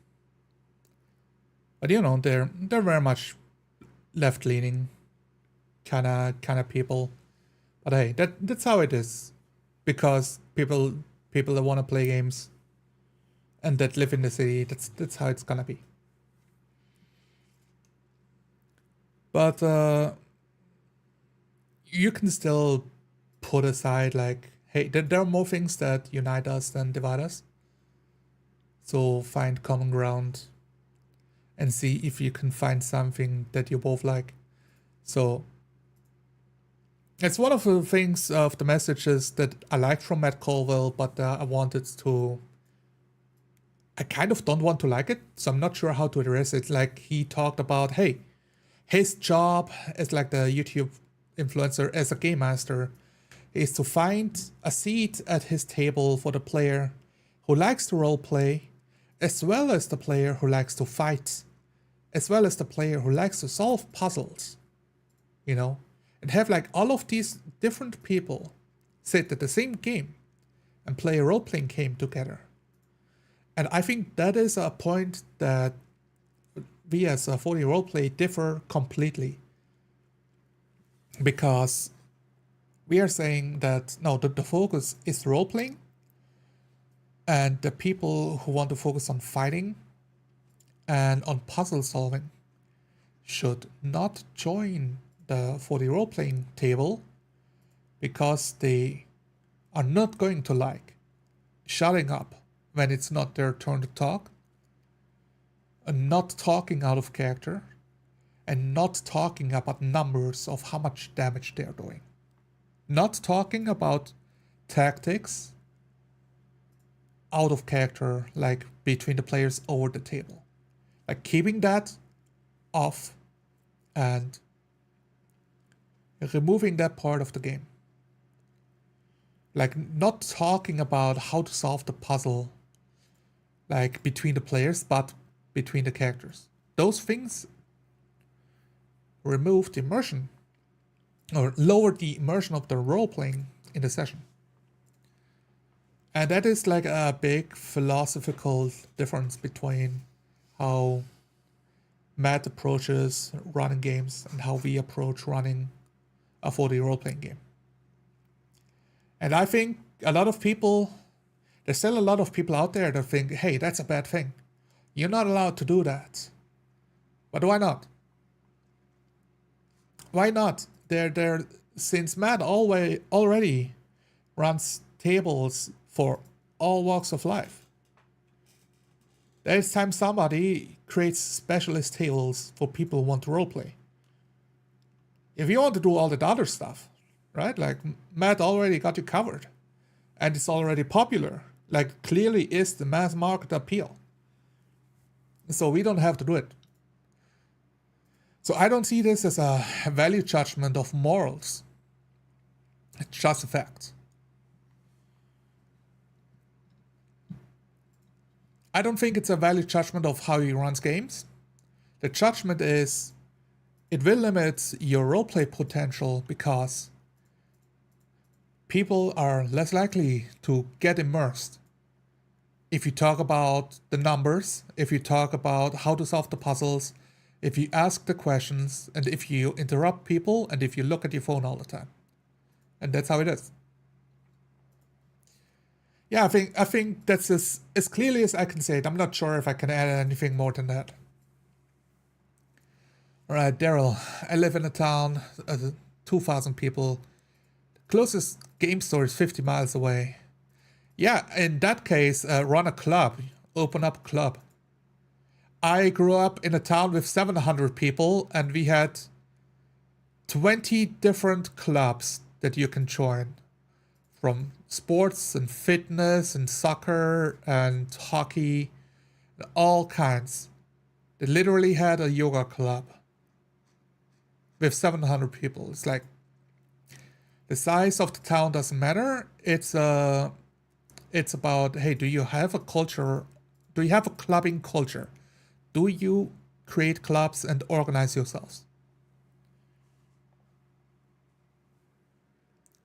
but you know they're very much left leaning kind of people. But hey, that's how it is, because people that want to play games and that live in the city, that's how it's gonna be. But you can still put aside like, hey, there are more things that unite us than divide us. So find common ground and see if you can find something that you both like. So it's one of the things of the messages that I liked from Matt Colville, but I kind of don't want to like it, so I'm not sure how to address it. Like he talked about, hey, his job as like the YouTube influencer, as a game master, is to find a seat at his table for the player who likes to roleplay, as well as the player who likes to fight, as well as the player who likes to solve puzzles, you know, and have like all of these different people sit at the same game and play a role-playing game together. And I think that is a point that we as a 40 roleplay differ completely, because we are saying that no, the focus is role-playing, and the people who want to focus on fighting and on puzzle solving should not join the 40 role-playing table, because they are not going to like shutting up when it's not their turn to talk, and not talking out of character, and not talking about numbers of how much damage they're doing, not talking about tactics out of character, like between the players over the table, like keeping that off and removing that part of the game, like not talking about how to solve the puzzle like between the players, but between the characters. Those things remove the immersion, or lower the immersion of the role playing in the session. And that is like a big philosophical difference between how Matt approaches running games and how we approach running a 40 role playing game. And I think there's still a lot of people out there that think, hey, that's a bad thing. You're not allowed to do that. But why not? Why not? Since Matt already runs tables for all walks of life, there's time somebody creates specialist tables for people who want to roleplay. If you want to do all that other stuff, right? Like Matt already got you covered, and it's already popular. Like clearly is the mass market appeal. So we don't have to do it. So I don't see this as a value judgment of morals. It's just a fact. I don't think it's a value judgment of how he runs games. The judgment is it will limit your roleplay potential, because people are less likely to get immersed if you talk about the numbers, if you talk about how to solve the puzzles, if you ask the questions, and if you interrupt people, and if you look at your phone all the time. And that's how it is. Yeah, I think that's as clearly as I can say it. I'm not sure if I can add anything more than that. All right, Daryl. I live in a town, 2,000 people. Closest game store is 50 miles away. Yeah, in that case, run a club. Open up a club. I grew up in a town with 700 people, and we had 20 different clubs that you can join. From sports and fitness and soccer and hockey, all kinds. They literally had a yoga club. with 700 people. It's like the size of the town doesn't matter. It's about, hey, do you have a culture? Do you have a clubbing culture? Do you create clubs and organize yourselves?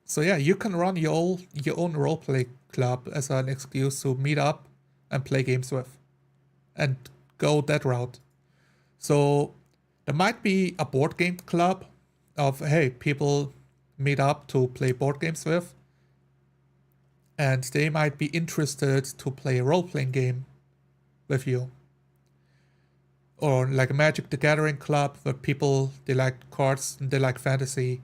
So yeah, you can run your own roleplay club as an excuse to meet up and play games with, and go that route. So there might be a board game club of, hey, people meet up to play board games with, and they might be interested to play a role-playing game with you. Or like a Magic the Gathering club where people, they like cards and they like fantasy.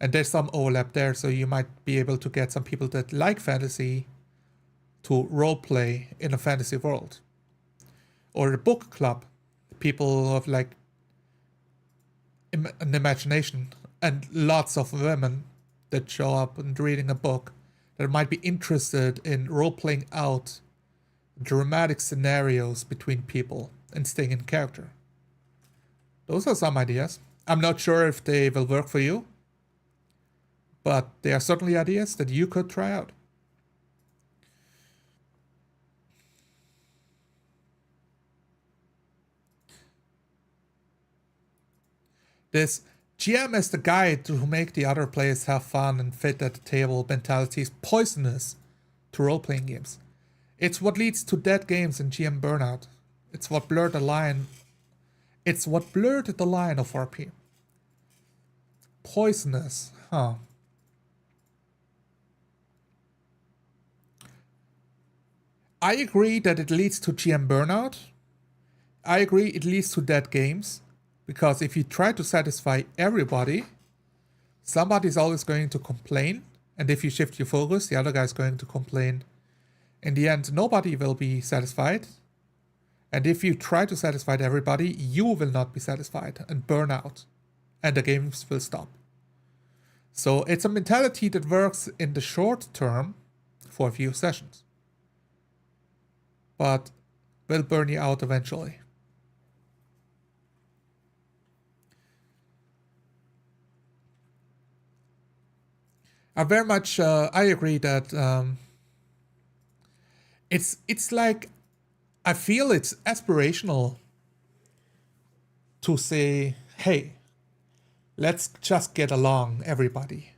And there's some overlap there, so you might be able to get some people that like fantasy to roleplay in a fantasy world. Or a book club, people of like an imagination, and lots of women that show up and reading a book that might be interested in role-playing out dramatic scenarios between people and staying in character. Those are some ideas. I'm not sure if they will work for you, but they are certainly ideas that you could try out. This GM as the guide to make the other players have fun and fit at the table mentality is poisonous to role-playing games. It's what leads to dead games and GM burnout. It's what blurred the line. It's what blurred the line of RP. Poisonous, huh? I agree that it leads to GM burnout. I agree it leads to dead games. Because if you try to satisfy everybody, somebody's always going to complain. And if you shift your focus, the other guy's going to complain. In the end, nobody will be satisfied. And if you try to satisfy everybody, you will not be satisfied and burn out. And the games will stop. So it's a mentality that works in the short term for a few sessions, but will burn you out eventually. I very much I agree that it's like, I feel it's aspirational to say, hey, let's just get along, everybody.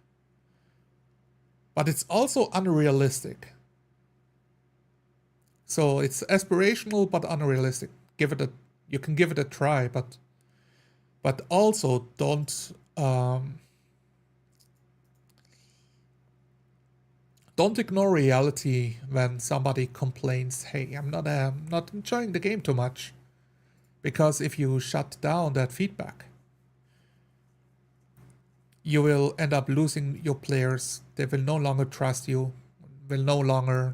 But it's also unrealistic. So it's aspirational but unrealistic. You can give it a try, but also don't ignore reality when somebody complains, hey, I'm not enjoying the game too much. Because if you shut down that feedback, you will end up losing your players. They will no longer trust you, will no longer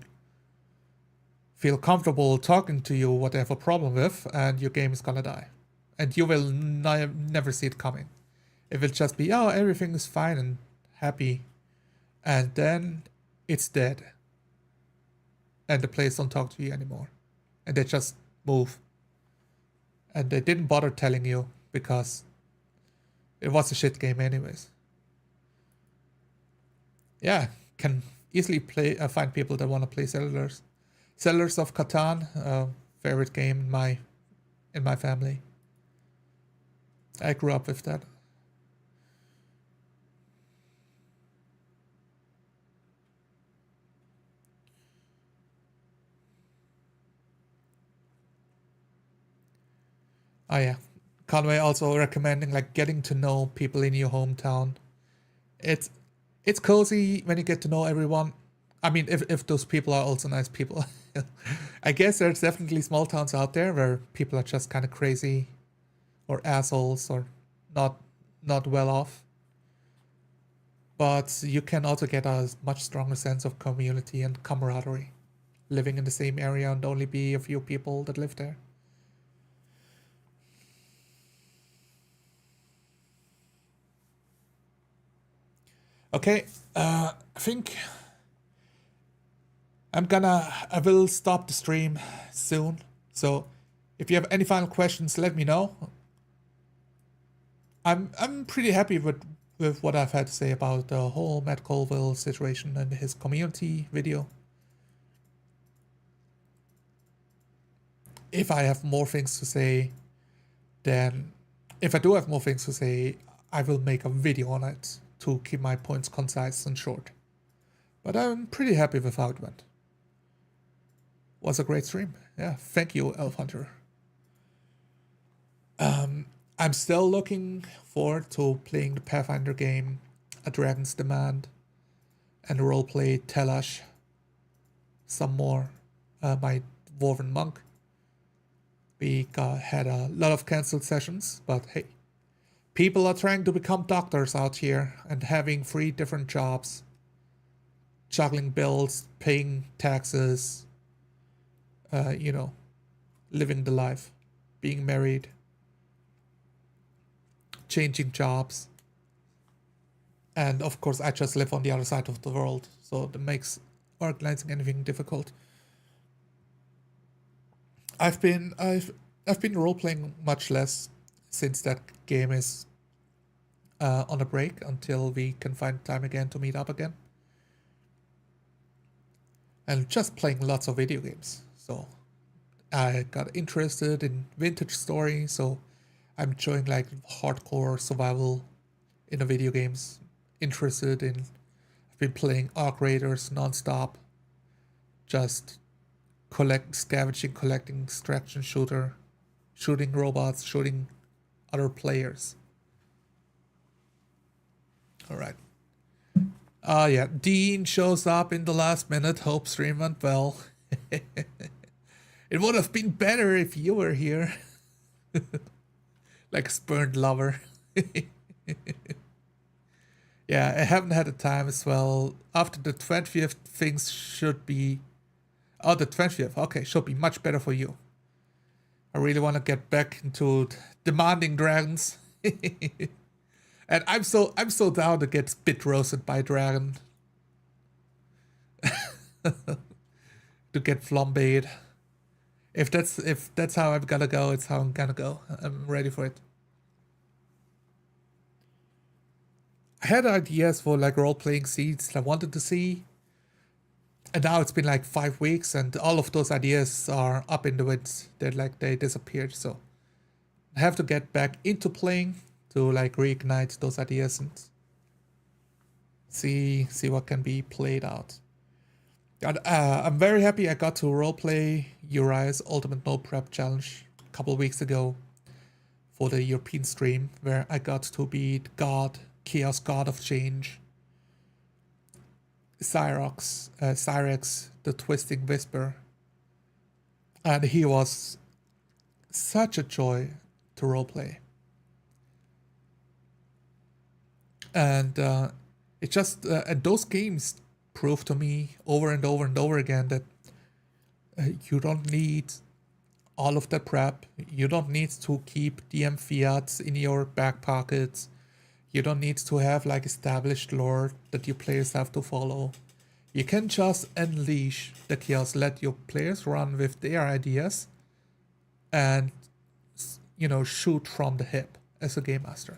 feel comfortable talking to you what they have a problem with, and your game is gonna die. And you will never see it coming. It will just be, oh, everything is fine and happy. And then it's dead. And the players don't talk to you anymore. And they just move. And they didn't bother telling you because it was a shit game anyways. Yeah, can easily find people that want to play Settlers. Settlers of Catan, favorite game in my family. I grew up with that. Oh yeah, Conway also recommending like getting to know people in your hometown. It's cozy when you get to know everyone. I mean, if those people are also nice people. I guess there's definitely small towns out there where people are just kind of crazy or assholes or not well off. But you can also get a much stronger sense of community and camaraderie living in the same area and only be a few people that live there. Okay, I think I will stop the stream soon. So if you have any final questions, let me know. I'm pretty happy with what I've had to say about the whole Matt Colville situation and his community video. If I have more things to say, then if I do have more things to say, I will make a video on it to keep my points concise and short. But I'm pretty happy with how it went. Was a great stream. Yeah, thank you, Elf Hunter. I'm still looking forward to playing the Pathfinder game, A Dragon's Demand, and Roleplay Telash some more. My Dwarven Monk. We had a lot of cancelled sessions, but hey, people are trying to become doctors out here and having 3 different jobs, juggling bills, paying taxes, living the life, being married, changing jobs. And of course, I just live on the other side of the world, so that makes organizing anything difficult. I've been role playing much less since that game is on a break until we can find time again to meet up again. And just playing lots of video games. So I got interested in vintage story, so I'm enjoying like hardcore survival in the video games. Interested in, I've been playing Arc Raiders nonstop. Just scavenging, collecting, extraction shooter, shooting robots, shooting other players. Alright. Yeah, Dean shows up in the last minute. Hope stream went well. It would have been better if you were here. Like a spurned lover. Yeah, I haven't had the time as well. After the 20th, things should be... Oh, the 20th. Okay, should be much better for you. I really want to get back into demanding dragons. And I'm so down to get spit roasted by a dragon. To get flambéed. If that's how I'm gonna go, it's how I'm gonna go. I'm ready for it. I had ideas for like role-playing seeds I wanted to see. And now it's been like 5 weeks and all of those ideas are up in the winds. They disappeared, so I have to get back into playing to like reignite those ideas and see what can be played out. And, I'm very happy I got to roleplay Uriah's Ultimate No Prep Challenge a couple of weeks ago for the European stream, where I got to be the god, Chaos God of Change, Cyrex, the Twisting Whisper. And he was such a joy to roleplay. And it just, and those games prove to me over and over and over again that you don't need all of that prep. You don't need to keep DM fiats in your back pockets. You don't need to have like established lore that your players have to follow. You can just unleash the chaos, let your players run with their ideas and, shoot from the hip as a game master.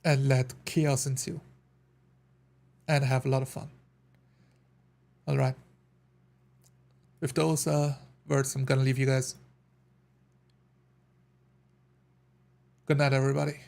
And let chaos ensue. And have a lot of fun. Alright. With those words, I'm gonna leave you guys. Good night, everybody.